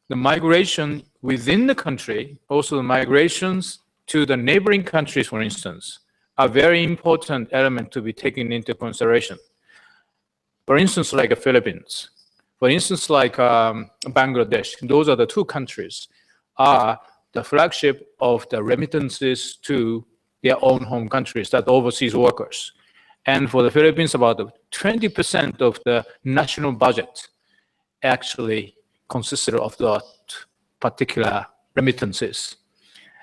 the migration within the country, also the migrations to the neighboring countries, for instance, are very important element to be taken into consideration. For instance, like the Philippines, for instance, like Bangladesh, those are the 2 countries are the flagship of the remittances to their own home countries, that overseas workers. And for the Philippines, about 20% of the national budget actually consisted of that particular remittances.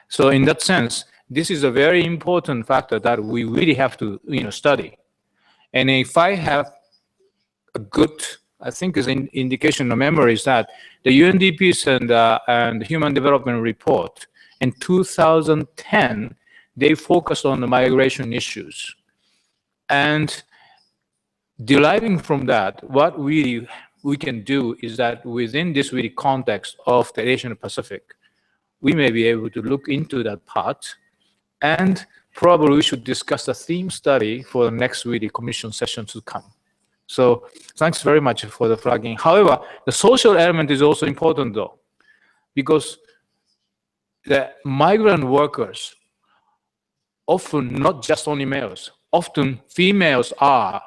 So in that sense, this is a very important factor that we really have to study. And if I have a good, I think is an indication of memory is that the UNDP's and the Human Development Report in 2010, they focused on the migration issues. And deriving from that, what we can do is that within this really context of the Asian Pacific, we may be able to look into that part, and probably we should discuss the theme study for the next really commission session to come. So thanks very much for the flagging. However, the social element is also important though, because the migrant workers, often not just only males, often females are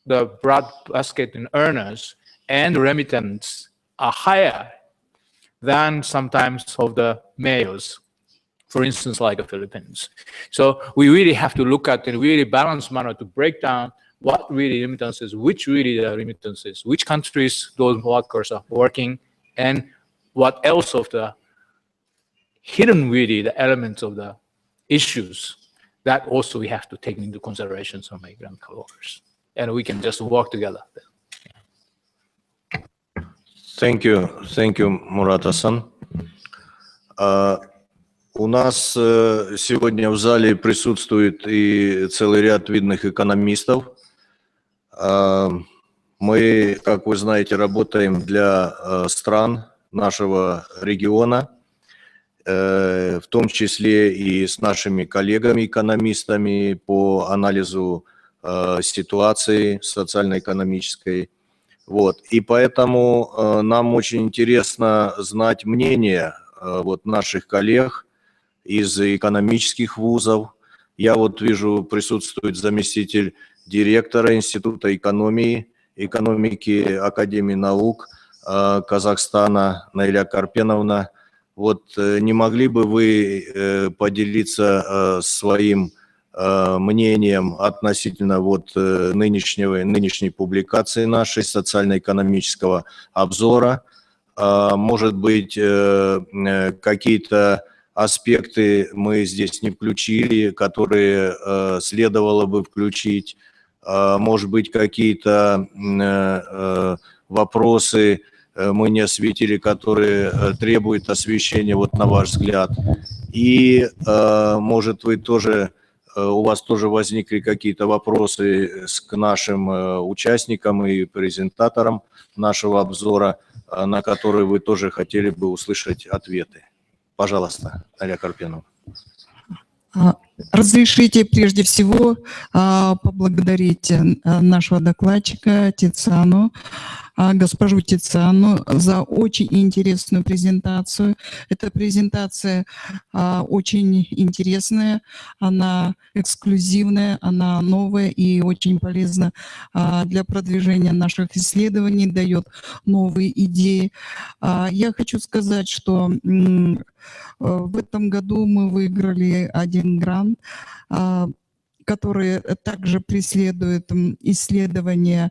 the broad basket earners, and remittance are higher than sometimes of the males, for instance, like the Philippines. So we really have to look at in a really balanced manner to break down what really remittances, which really the remittances, which countries those workers are working, and what else of the hidden really the elements of the issues that also we have to take into consideration some migrant workers. And we can just work together. Thank you, Мурата-сан. У нас сегодня в зале присутствует и целый ряд видных экономистов. Мы, как вы знаете, работаем для стран нашего региона, в том числе и с нашими коллегами-экономистами по анализу ситуации социально-экономической. Вот. И поэтому нам очень интересно знать мнение вот наших коллег из экономических вузов. Я вот вижу, присутствует заместитель директора Института экономики Академии наук Казахстана Наиля Карпеновна. Вот не могли бы вы поделиться своим мнением относительно вот нынешней публикации нашей социально-экономического обзора? Может быть, какие-то аспекты мы здесь не включили, которые следовало бы включить? Может быть, какие-то вопросы мы не осветили, которые требуют освещения, вот на ваш взгляд? И, может, у вас тоже возникли какие-то вопросы к нашим участникам и презентаторам нашего обзора, на которые вы тоже хотели бы услышать ответы? Пожалуйста, Наиля Карпеновна. Разрешите прежде всего поблагодарить нашего докладчика госпожу Тициану за очень интересную презентацию. Эта презентация очень интересная, она эксклюзивная, она новая и очень полезна для продвижения наших исследований, дает новые идеи. Я хочу сказать, что в этом году мы выиграли один грант, который также преследует исследование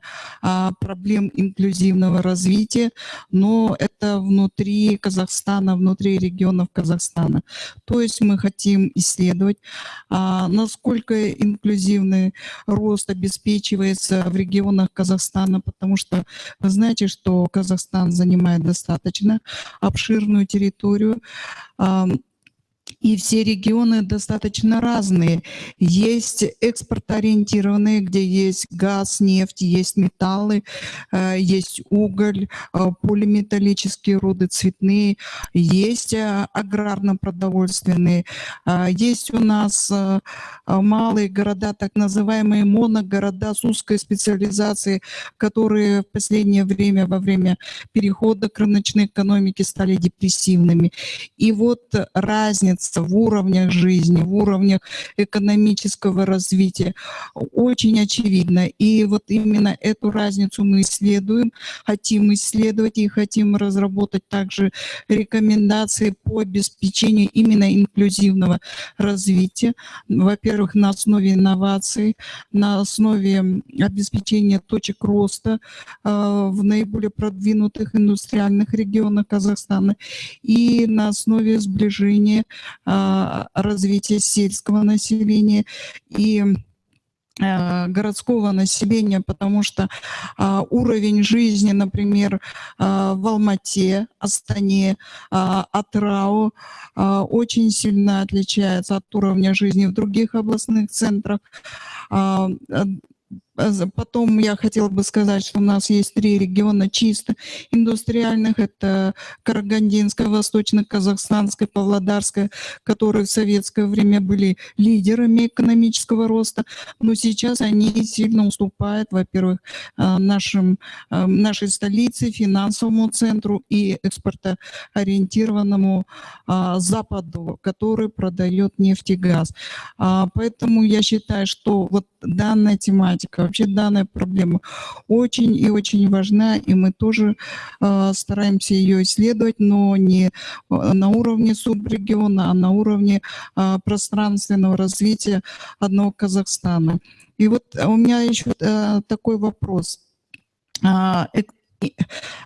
проблем инклюзивного развития, но это внутри Казахстана, внутри регионов Казахстана. То есть мы хотим исследовать, насколько инклюзивный рост обеспечивается в регионах Казахстана, потому что вы знаете, что Казахстан занимает достаточно обширную территорию, и все регионы достаточно разные. Есть экспортоориентированные, где есть газ, нефть, есть металлы, есть уголь, полиметаллические руды, цветные, есть аграрно-продовольственные, есть у нас малые города, так называемые моногорода с узкой специализацией, которые в последнее время, во время перехода к рыночной экономике, стали депрессивными. И вот разница в уровнях жизни, в уровнях экономического развития очень очевидна. И вот именно эту разницу мы исследуем, хотим исследовать и хотим разработать также рекомендации по обеспечению именно инклюзивного развития. Во-первых, на основе инноваций, на основе обеспечения точек роста в наиболее продвинутых индустриальных регионах Казахстана и на основе сближения развития сельского населения и городского населения, потому что уровень жизни, например, в Алмате, Астане, Атырау очень сильно отличается от уровня жизни в других областных центрах. Потом я хотела бы сказать, что у нас есть 3 региона чисто индустриальных. Это Карагандинская, Восточно-Казахстанская, Павлодарская, которые в советское время были лидерами экономического роста. Но сейчас они сильно уступают, во-первых, нашей столице, финансовому центру и экспортоориентированному Западу, который продает нефть и газ. Поэтому я считаю, что вот данная тематика, вообще данная проблема очень и очень важна, и мы тоже стараемся ее исследовать, но не на уровне субрегиона, а на уровне пространственного развития одного Казахстана. И вот у меня еще такой вопрос.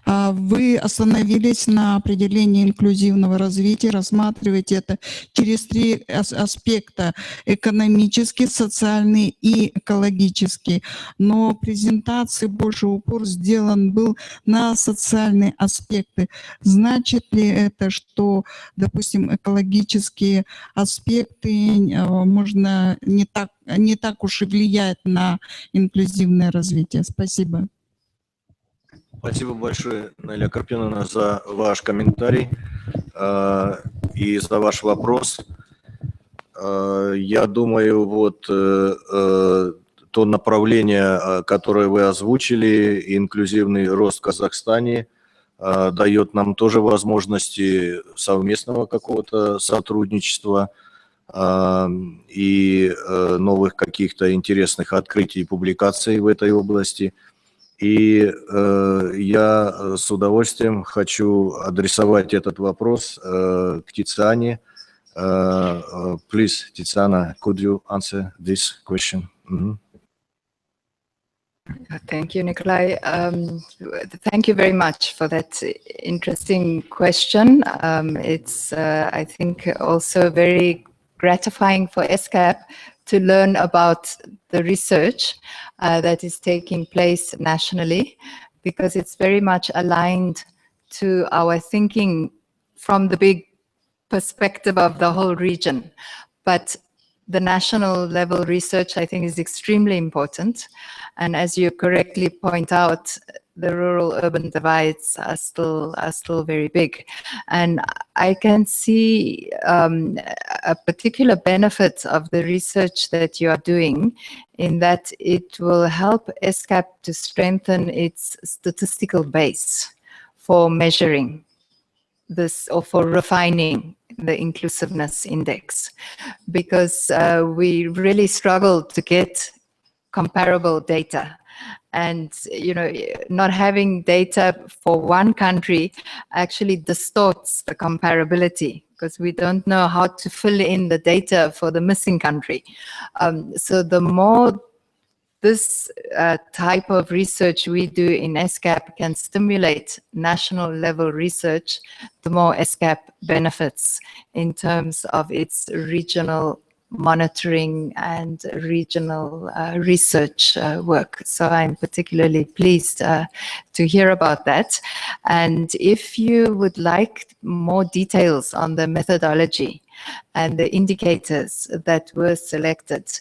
Вы остановились на определении инклюзивного развития, рассматриваете это через 3 аспекта: экономический, социальный и экологический. Но в презентации больше упор сделан был на социальные аспекты. Значит ли это, что, допустим, экологические аспекты можно не так уж и влияют на инклюзивное развитие? Спасибо. Спасибо большое, Наиля Карпиновна, за ваш комментарий и за ваш вопрос. Я думаю, вот то направление, которое вы озвучили, инклюзивный рост в Казахстане, дает нам тоже возможности совместного какого-то сотрудничества и новых каких-то интересных открытий и публикаций в этой области. И я с удовольствием хочу адресовать этот вопрос к Тициане. Please, Tiziana, could you answer this question? Thank you, Nikolai. Thank you very much for that interesting question. It's, I think, also very gratifying for ESCAP to learn about the research that is taking place nationally, because it's very much aligned to our thinking from the big perspective of the whole region. But the national level research, I think, is extremely important. And as you correctly point out, the rural-urban divides are still very big. And I can see a particular benefit of the research that you are doing in that it will help ESCAP to strengthen its statistical base for measuring this, or for refining the inclusiveness index, because we really struggle to get comparable data. And, you know, not having data for one country actually distorts the comparability, because we don't know how to fill in the data for the missing country. So the more this type of research we do in ESCAP can stimulate national level research, the more ESCAP benefits in terms of its regional monitoring and regional research work. So I'm particularly pleased to hear about that. And if you would like more details on the methodology and the indicators that were selected,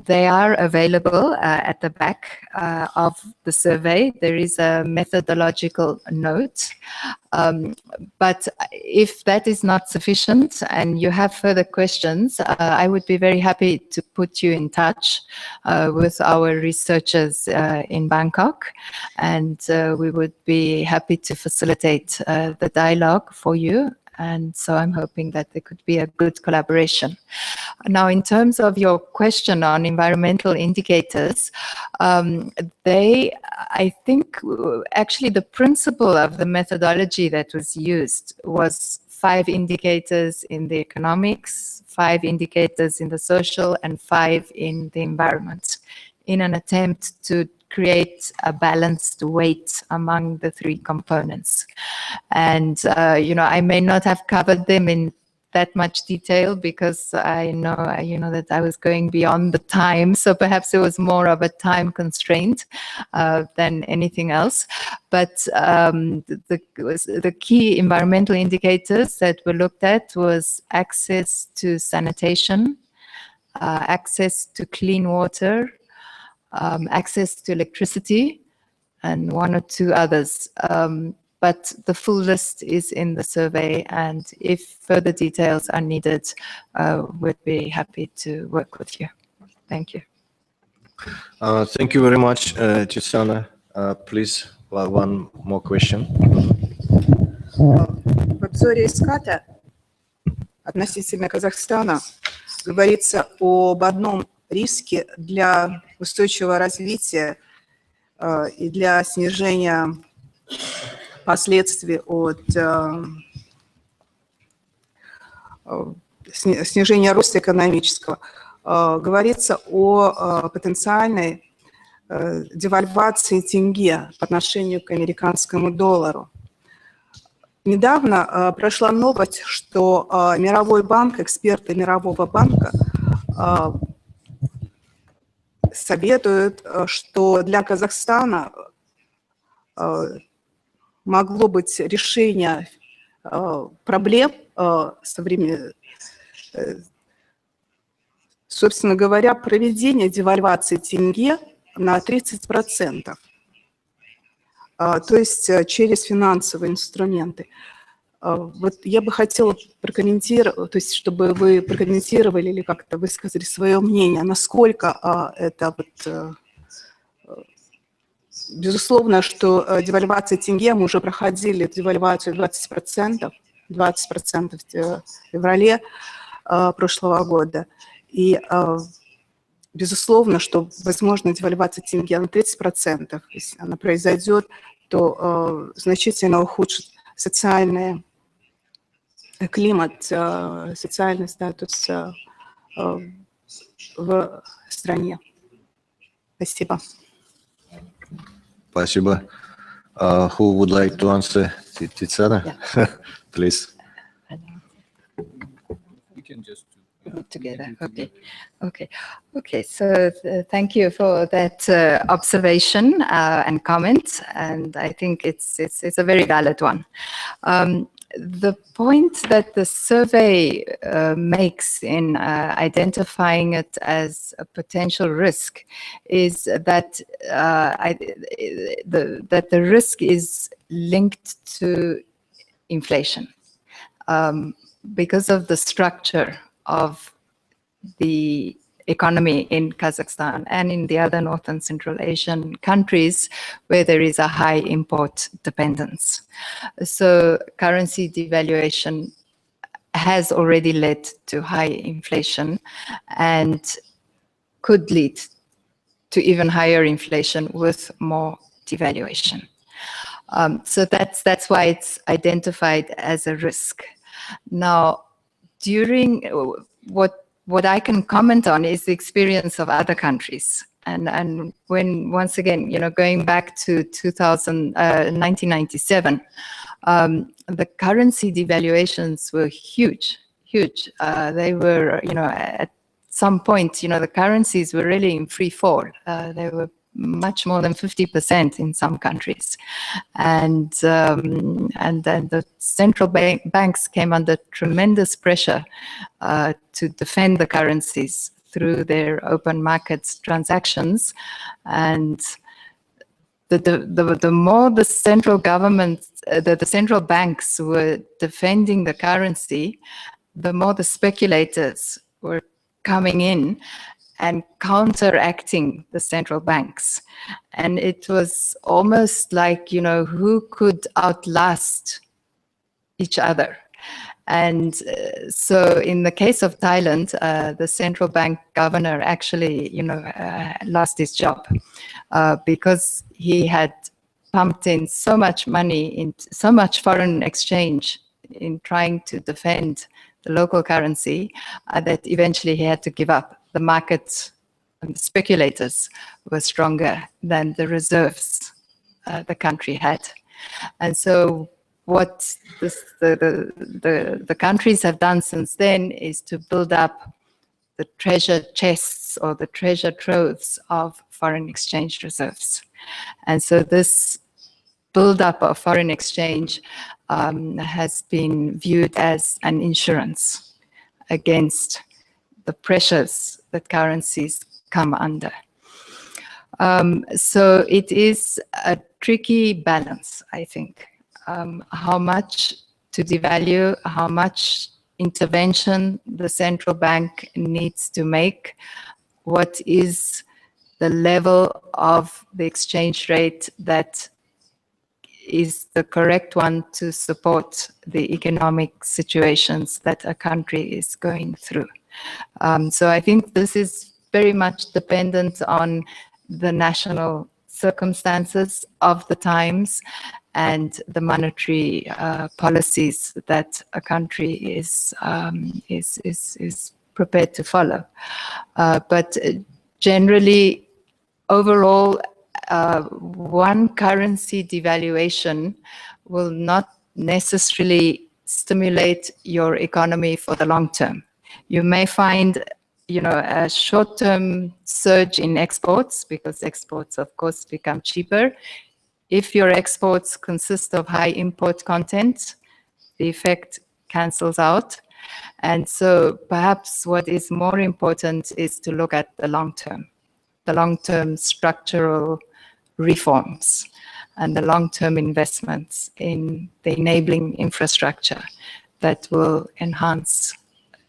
they are available at the back of the survey. There is a methodological note. But if that is not sufficient and you have further questions, I would be very happy to put you in touch with our researchers in Bangkok, and we would be happy to facilitate the dialogue for you. And so I'm hoping that there could be a good collaboration. Now, in terms of your question on environmental indicators, I think, actually the principle of the methodology that was used was 5 indicators in the economics, 5 indicators in the social, and 5 in the environment, in an attempt to create a balanced weight among the 3 components. And, you know, I may not have covered them in that much detail because I know, that I was going beyond the time. So perhaps it was more of a time constraint than anything else. But the key environmental indicators that were looked at was access to sanitation, access to clean water, access to electricity, and 1 or 2 others. But the full list is in the survey, and if further details are needed, we'd be happy to work with you. Thank you. Thank you very much, Tiziana. Please, one more question. В обзоре ИСКАТа относительно Казахстана говорится об одном риске для устойчивого развития и для снижения последствий от снижения роста экономического. Говорится о потенциальной девальвации тенге по отношению к американскому доллару. Недавно прошла новость, что Мировой банк, эксперты Мирового банка советуют, что для Казахстана могло быть решение проблем собственно говоря, проведение девальвации тенге на 30%. то есть через финансовые инструменты. Вот я бы хотела прокомментировать, то есть чтобы вы прокомментировали или как-то высказали свое мнение, насколько это вот, безусловно, что девальвация тенге, мы уже проходили девальвацию 20% в феврале прошлого года. И безусловно, что возможно девальвация тенге на 30%, если она произойдет, то значительно ухудшит социальный климат, социальный статус в стране. Спасибо. Спасибо. Who would like to answer? Tiziana? Please. You can just Together. Okay. So thank you for that observation and comment, and I think it's a very valid one. The point that the survey makes in identifying it as a potential risk is that that the risk is linked to inflation because of the structure of the economy in Kazakhstan and in the other North and Central Asian countries where there is a high import dependence. So currency devaluation has already led to high inflation and could lead to even higher inflation with more devaluation. So that's why it's identified as a risk. Now, during what I can comment on is the experience of other countries. And when, once again, going back to 1997, the currency devaluations were huge. They were, at some point, the currencies were really in free fall. They were much more than 50% in some countries. And then the central banks came under tremendous pressure to defend the currencies through their open markets transactions. And the more the central government, the central banks were defending the currency, the more the speculators were coming in and counteracting the central banks. And it was almost like, who could outlast each other. And so in the case of Thailand, the central bank governor actually, lost his job because he had pumped in so much money, so much foreign exchange in trying to defend the local currency that eventually he had to give up. The market and the speculators were stronger than the reserves the country had. And so what the countries have done since then is to build up the treasure chests or the treasure troves of foreign exchange reserves. And so this build-up of foreign exchange has been viewed as an insurance against the pressures that currencies come under. So it is a tricky balance, I think. How much to devalue, how much intervention the central bank needs to make, what is the level of the exchange rate that is the correct one to support the economic situations that a country is going through. So I think this is very much dependent on the national circumstances of the times and the monetary policies that a country is prepared to follow. But generally, overall, one currency devaluation will not necessarily stimulate your economy for the long term. You may find, a short-term surge in exports because exports, of course, become cheaper. If your exports consist of high import content, the effect cancels out. And so perhaps what is more important is to look at the long term structural reforms and the long-term investments in the enabling infrastructure that will enhance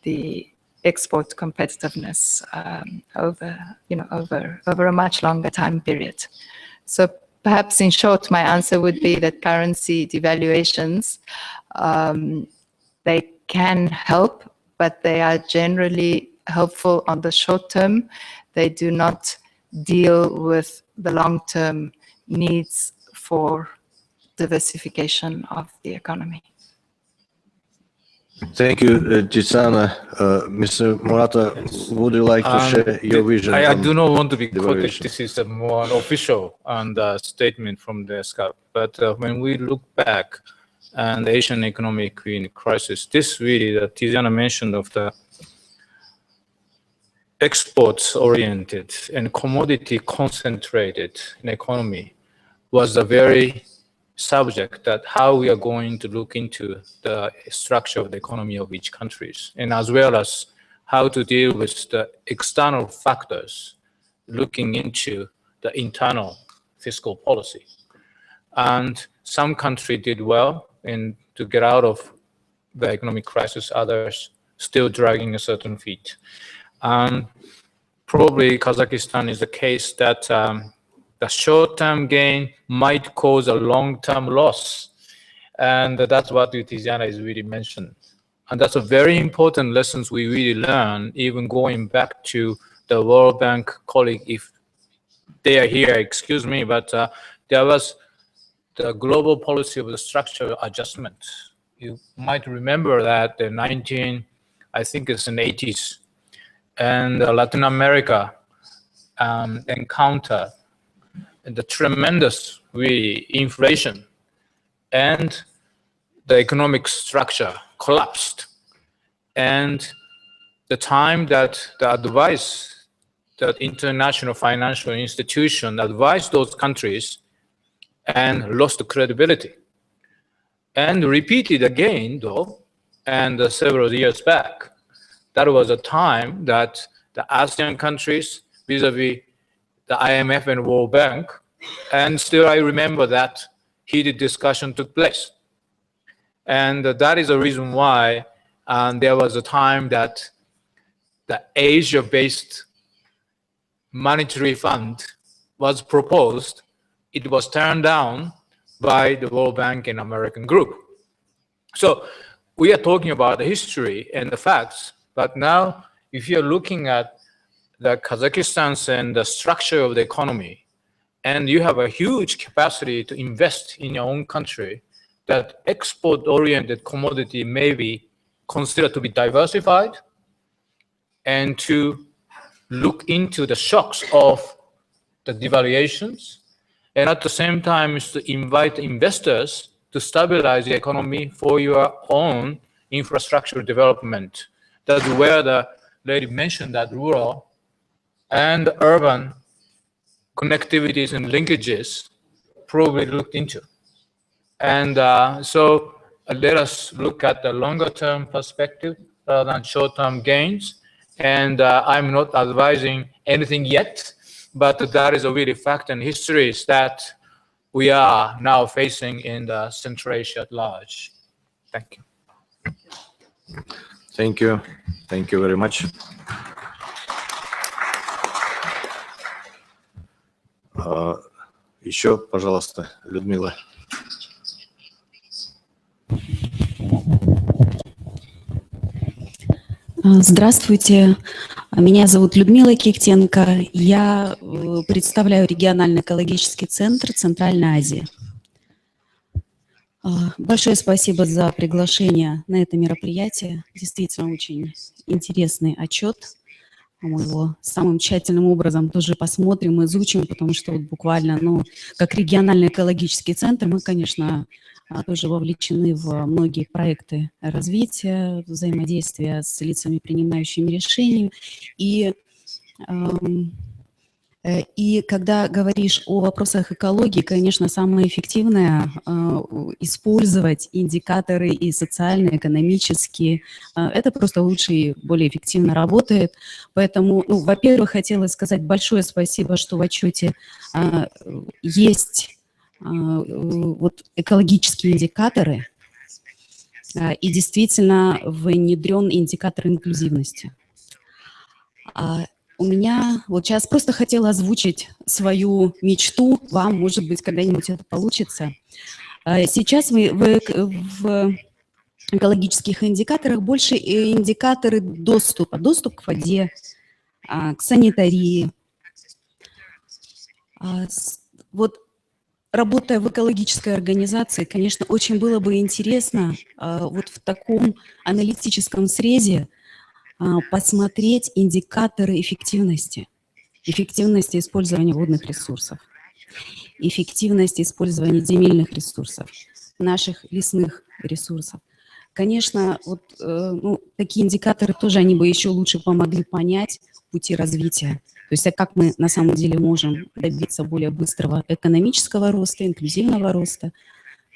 the export competitiveness over a much longer time period. So perhaps in short, my answer would be that currency devaluations, they can help, but they are generally helpful on the short term. They do not deal with the long-term needs for diversification of the economy. Thank you, Tiziana. Mr. Murata, would you like to share your vision? I on do not want to be quoted. devaluation? This is a more official statement from the SCAP. But when we look back and the Asian economic crisis, this really that Tiziana mentioned of the exports-oriented and commodity-concentrated economy was the very subject that how we are going to look into the structure of the economy of each countries, and as well as how to deal with the external factors, looking into the internal fiscal policy. And some countries did well in to get out of the economic crisis, others still dragging a certain feet. Probably Kazakhstan is the case that the short-term gain might cause a long-term loss. And that's what Tiziana is really mentioned. And that's a very important lessons we really learn, even going back to the World Bank colleague, if they are here, excuse me, but there was the global policy of the structural adjustment. You might remember that the I think it's in the 80s, and Latin America encountered the tremendous inflation, and the economic structure collapsed. And the time that the advice that international financial institution advised those countries and lost credibility, and repeated again though, and several years back, that was a time that the ASEAN countries vis-a-vis the IMF and World Bank, and still I remember that heated discussion took place. And that is the reason why there was a time that the Asia-based monetary fund was proposed. It was turned down by the World Bank and American group. So we are talking about the history and the facts, but now if you're looking at the Kazakhstan's and the structure of the economy, and you have a huge capacity to invest in your own country, that export-oriented commodity may be considered to be diversified, and to look into the shocks of the devaluations, and at the same time is to invite investors to stabilize the economy for your own infrastructure development. That's where the lady mentioned that rural and urban connectivities and linkages probably looked into. And so let us look at the longer term perspective rather than short term gains. And I'm not advising anything yet, but that is a really fact and histories that we are now facing in the Central Asia at large. Thank you. Thank you. Thank you very much. Еще, пожалуйста, Людмила. Здравствуйте, меня зовут Людмила Кихтенко, я представляю региональный экологический центр Центральной Азии. Большое спасибо за приглашение на это мероприятие, действительно очень интересный отчет. Мы его самым тщательным образом тоже посмотрим, изучим, потому что вот буквально, как региональный экологический центр, мы, конечно, тоже вовлечены в многие проекты развития, взаимодействия с лицами, принимающими решения. И когда говоришь о вопросах экологии, конечно, самое эффективное использовать индикаторы и социальные, экономические. Это просто лучше и более эффективно работает. Поэтому, во-первых, хотела сказать большое спасибо, что в отчете есть вот экологические индикаторы и действительно внедрен индикатор инклюзивности. У меня вот сейчас просто хотела озвучить свою мечту, вам, может быть, когда-нибудь это получится. Сейчас в экологических индикаторах больше индикаторы доступа, доступ к воде, к санитарии. Вот работая в экологической организации, конечно, очень было бы интересно вот в таком аналитическом срезе посмотреть индикаторы эффективности использования водных ресурсов, эффективности использования земельных ресурсов, наших лесных ресурсов. Конечно, вот, такие индикаторы тоже, они бы еще лучше помогли понять пути развития. То есть, как мы на самом деле можем добиться более быстрого экономического роста, инклюзивного роста,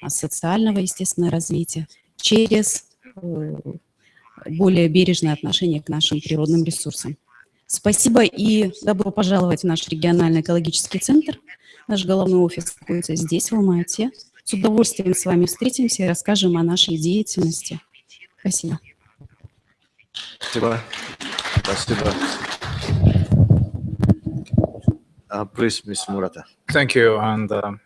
социального, естественно, развития через более бережное отношение к нашим природным ресурсам. Спасибо и добро пожаловать в наш региональный экологический центр. Наш головной офис находится здесь, в Алма-Ате. С удовольствием с вами встретимся и расскажем о нашей деятельности. Спасибо. Спасибо. Спасибо. Please, Ms. Murata. Thank you. And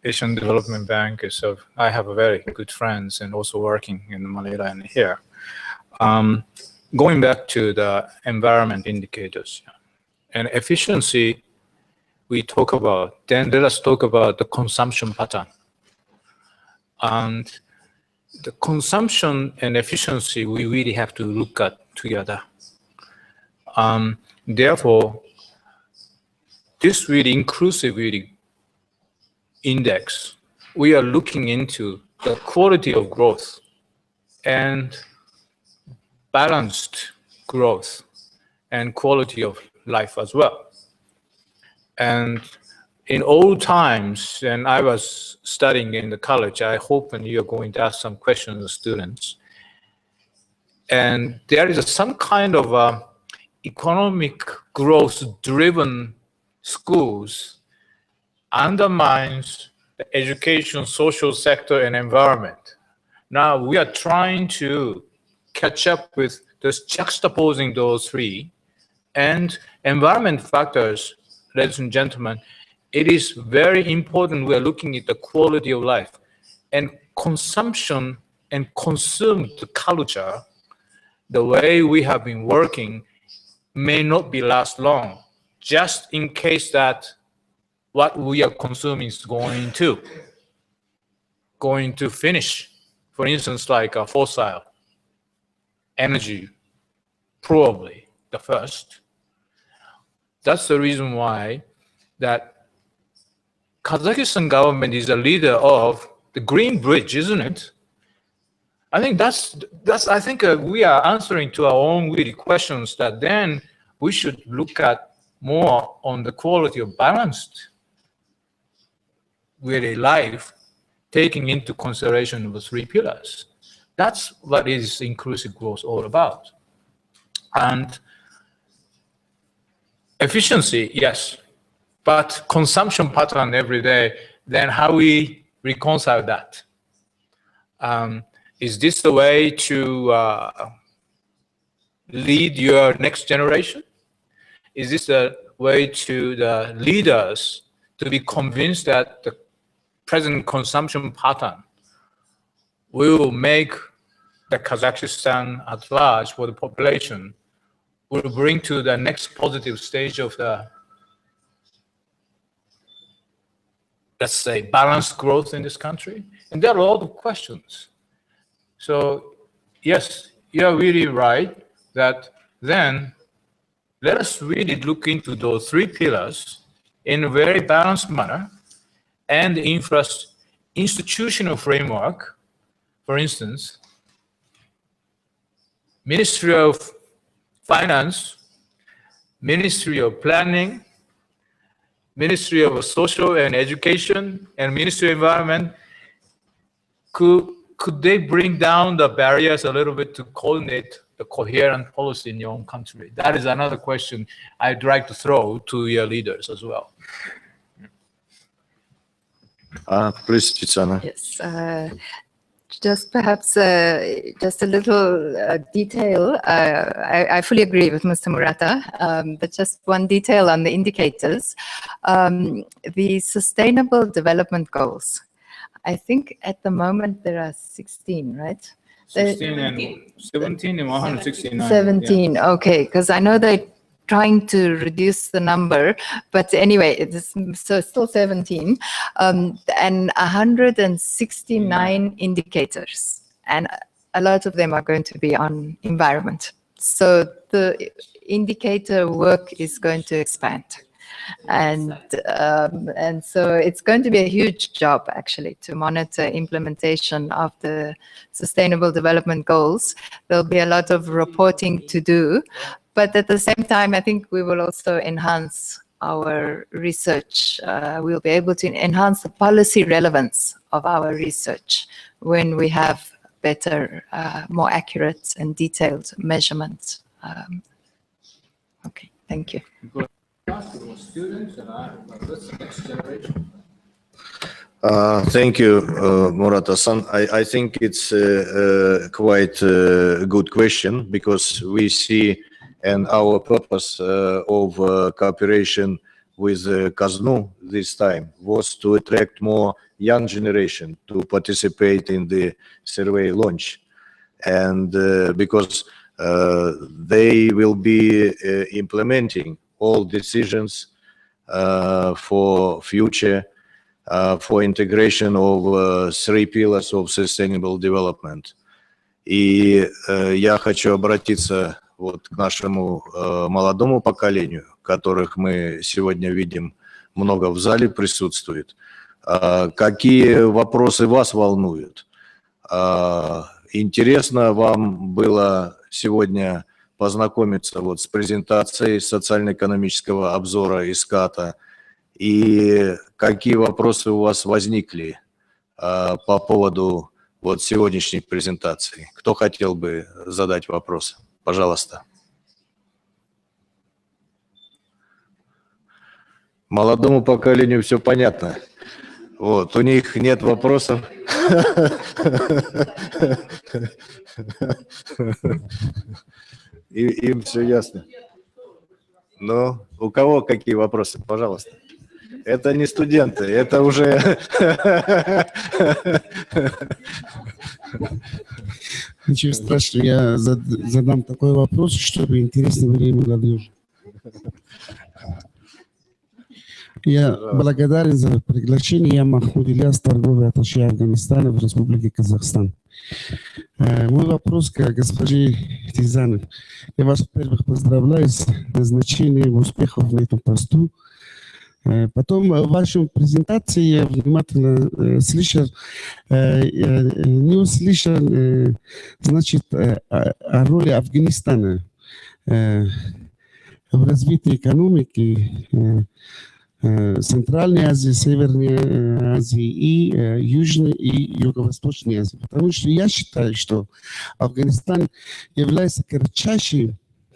Asian Development Bank is I have a very good friends and also working in Manila and here. Going back to the environment indicators and efficiency, we talk about. Then let us talk about the consumption pattern. And the consumption and efficiency we really have to look at together. Therefore, this really inclusive really index, we are looking into the quality of growth and balanced growth and quality of life as well. And in old times, and I was studying in the college, I hope and you're going to ask some questions to students. And there is some kind of economic growth-driven schools undermines the education, social sector, and environment. Now we are trying to catch up with just juxtaposing those three and environment factors, ladies and gentlemen. It is very important we are looking at the quality of life and consumption and consumed culture. The way we have been working may not be last long, just in case that what we are consuming is going to finish. For instance, like a fossil energy, probably the first. That's the reason why that Kazakhstan government is a leader of the Green Bridge, isn't it? I think I think we are answering to our own really questions that then we should look at more on the quality of balanced really life, taking into consideration the three pillars. That's what is inclusive growth all about. And efficiency, yes. But consumption pattern every day, then how we reconcile that? Is this the way to lead your next generation? Is this the way to the leaders to be convinced that the present consumption pattern will make the Kazakhstan at large for the population, will bring to the next positive stage of the, let's say, balanced growth in this country? And there are a lot of questions. So yes, you're really right that then let us really look into those three pillars in a very balanced manner and the institutional framework. For instance, Ministry of Finance, Ministry of Planning, Ministry of Social and Education, and Ministry of Environment, could they bring down the barriers a little bit to coordinate the coherent policy in your own country? That is another question I'd like to throw to your leaders as well. Please, Tiziana. Yes. Just perhaps just a little detail. I fully agree with Mr. Murata, but just one detail on the indicators. The Sustainable Development Goals. I think at the moment there are 16, right? 16 and 17 and 169. 17, yeah. okay, because I know they're trying to reduce the number, but anyway, so it's still 17, and 169 indicators, and a lot of them are going to be on environment. So the indicator work is going to expand. And so it's going to be a huge job, actually, to monitor implementation of the Sustainable Development Goals. There'll be a lot of reporting to do, but at the same time, I think we will also enhance our research. We'll be able to enhance the policy relevance of our research when we have better, more accurate and detailed measurements. Okay, thank you. Students and that's the next generation. Thank you, Murata-san. I think it's quite a good question, because we see, and our purpose of cooperation with KAZNU this time was to attract more young generation to participate in the survey launch. And because they will be implementing all decisions for future, for integration of 3 pillars of sustainable development. И я хочу обратиться вот к нашему молодому поколению, которых мы сегодня видим, много в зале присутствует. Какие вопросы вас волнуют? Интересно вам было сегодня познакомиться вот с презентацией социально-экономического обзора ИСКАТа, и какие вопросы у вас возникли по поводу вот сегодняшней презентации? Кто хотел бы задать вопрос? Пожалуйста. Молодому поколению все понятно. Вот, у них нет вопросов. Им все ясно. Но у кого какие вопросы? Пожалуйста. Это не студенты, это уже... Ничего страшного, я задам такой вопрос, чтобы интересно время молодежи. Я благодарен за приглашение. Я Махмуд Ильяс, торговый атташе Афганистана в Республике Казахстан. Мой вопрос к госпоже Тизане. Я вас, во-первых, поздравляю с назначением успехов на этом посту. Потом в вашей презентации я внимательно слышал, не услышал, значит, о роли Афганистана в развитии экономики Центральной Азии, Северной Азии и Южной и Юго-Восточной Азии. Потому что я считаю, что Афганистан является кратчайшим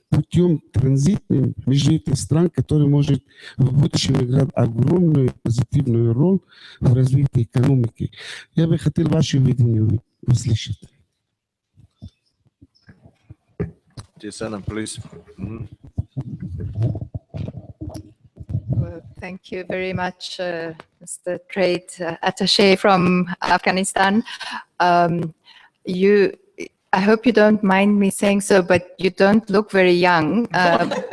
путем транзитным между этими странами, который может в будущем играть огромную позитивную роль в развитии экономики. Я бы хотел ваше видение услышать. Tiziana, please. Well, thank you very much, Mr. Trade Attaché from Afghanistan. I hope you don't mind me saying so, but you don't look very young,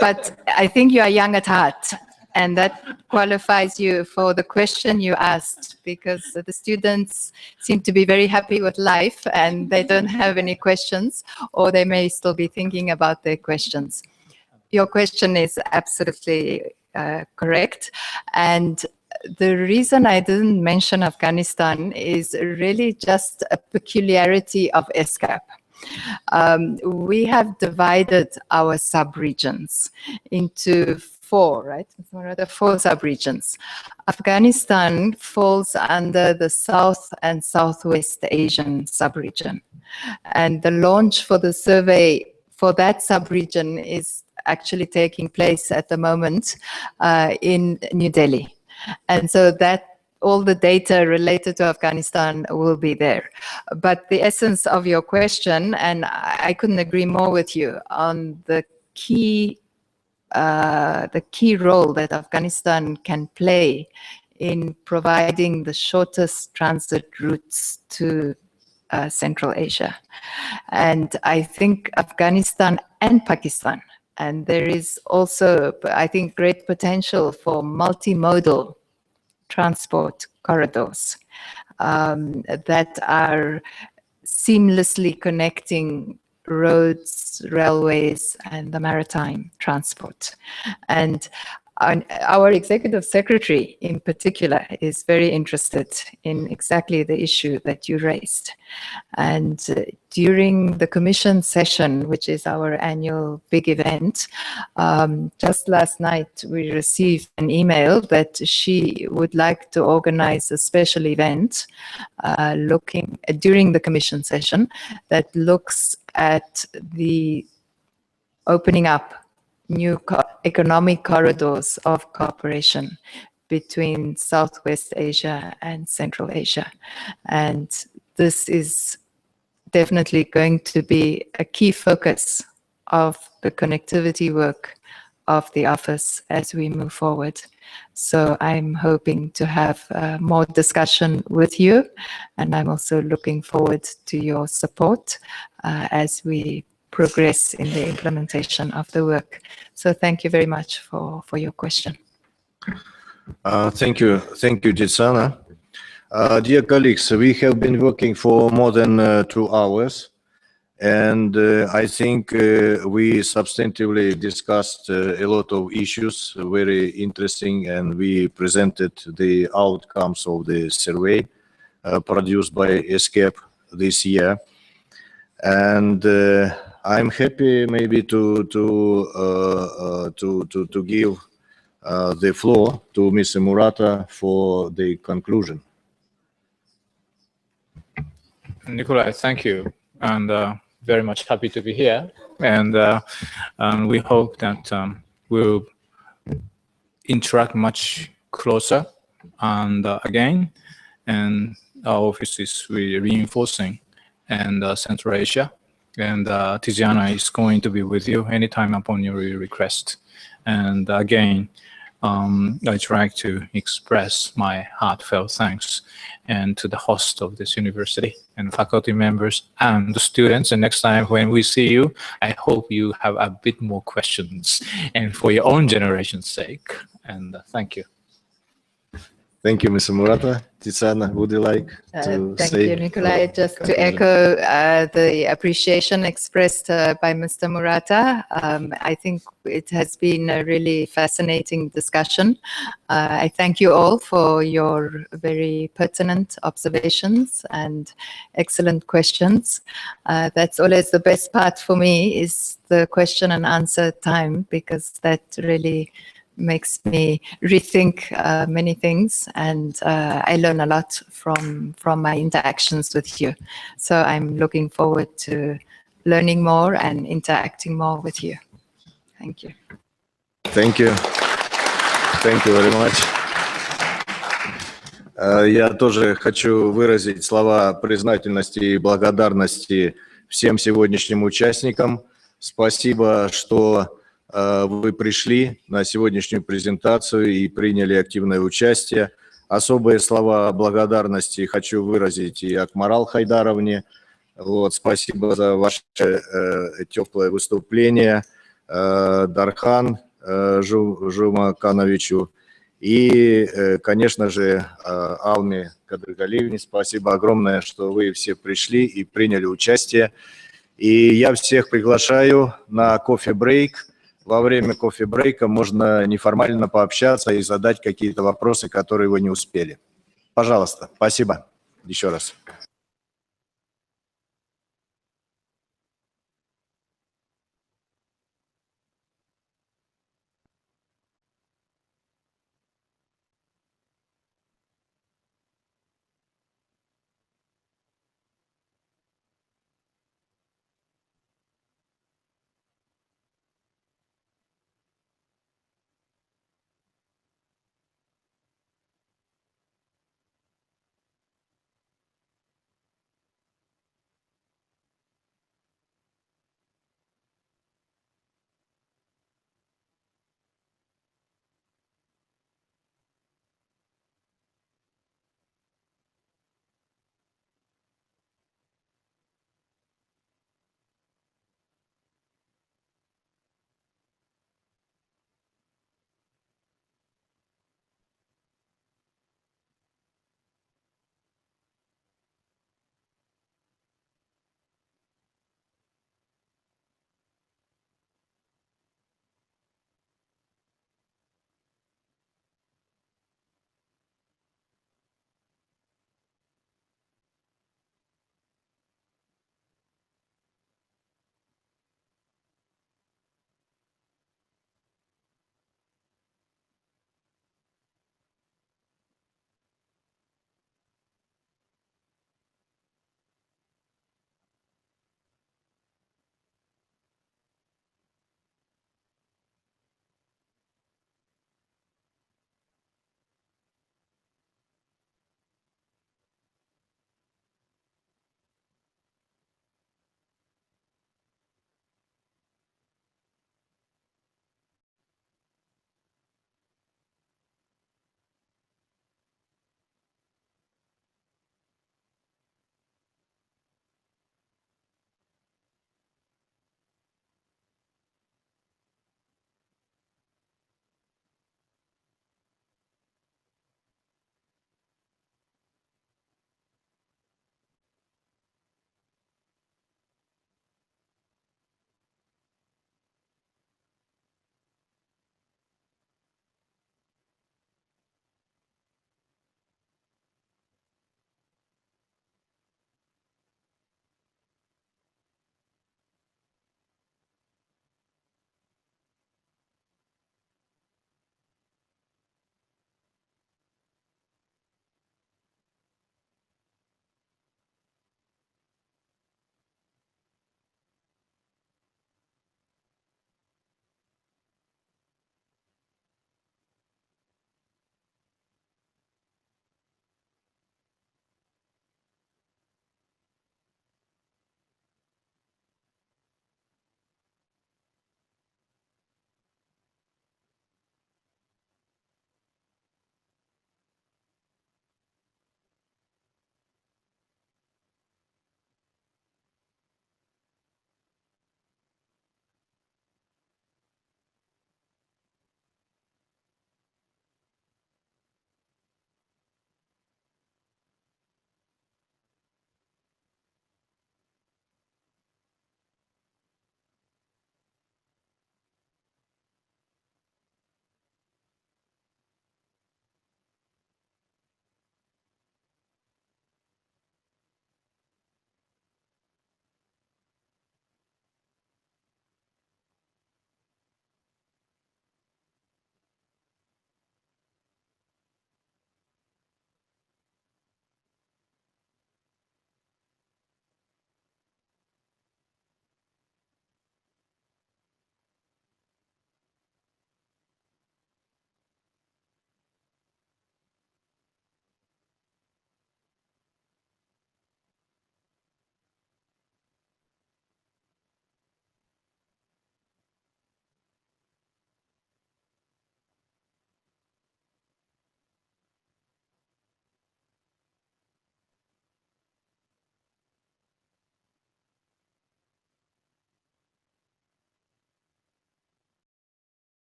but I think you are young at heart, and that qualifies you for the question you asked, because the students seem to be very happy with life and they don't have any questions, or they may still be thinking about their questions. Your question is absolutely correct, and the reason I didn't mention Afghanistan is really just a peculiarity of ESCAP. We have divided our sub-regions into 4, right? Rather 4 sub-regions. Afghanistan falls under the South and Southwest Asian sub-region. And the launch for the survey for that sub-region is actually taking place at the moment in New Delhi. And so that all the data related to Afghanistan will be there. But the essence of your question, and I couldn't agree more with you on the key role that Afghanistan can play in providing the shortest transit routes to Central Asia. And I think Afghanistan and Pakistan, and there is also, I think, great potential for multimodal transport corridors that are seamlessly connecting roads, railways, and the maritime transport. And our executive secretary in particular is very interested in exactly the issue that you raised. And during the commission session, which is our annual big event, just last night we received an email that she would like to organize a special event during the commission session that looks at the opening up new economic corridors of cooperation between Southwest Asia and Central Asia. And this is definitely going to be a key focus of the connectivity work of the office as we move forward. So I'm hoping to have more discussion with you, and I'm also looking forward to your support as we progress in the implementation of the work. So thank you very much for your question. Thank you, Jitsana. Dear colleagues, we have been working for more than 2 hours, and I think we substantively discussed a lot of issues, very interesting, and we presented the outcomes of the survey produced by ESCAP this year. And I'm happy maybe to give the floor to Mr. Murata for the conclusion. Nikolai, thank you, and very much happy to be here. And we hope that we'll interact much closer. And again, and our offices we're reinforcing and Central Asia. And Tiziana is going to be with you anytime upon your request. And again, I'd like to express my heartfelt thanks and to the host of this university and faculty members and the students. And next time when we see you, I hope you have a bit more questions and for your own generation's sake. And thank you. Thank you, Mr. Murata. Tiziana, would you like to say? Thank you, Nikolai. Just to echo the appreciation expressed by Mr. Murata, I think it has been a really fascinating discussion. I thank you all for your very pertinent observations and excellent questions. That's always the best part for me, is the question and answer time, because that really makes me rethink many things, and I learn a lot from my interactions with you. So I'm looking forward to learning more and interacting more with you. Thank you. Thank you. Thank you very much. Я тоже хочу выразить слова признательности и благодарности всем сегодняшним участникам. Спасибо, что вы пришли на сегодняшнюю презентацию и приняли активное участие. Особые слова благодарности хочу выразить и Акмарал Хайдаровне. Спасибо за ваше теплое выступление, Дархан Жумакановичу и, конечно же, Алме Кадыргалиевне. Спасибо огромное, что вы все пришли и приняли участие. И я всех приглашаю на кофе-брейк. Во время кофе-брейка можно неформально пообщаться и задать какие-то вопросы, которые вы не успели. Пожалуйста, спасибо еще раз.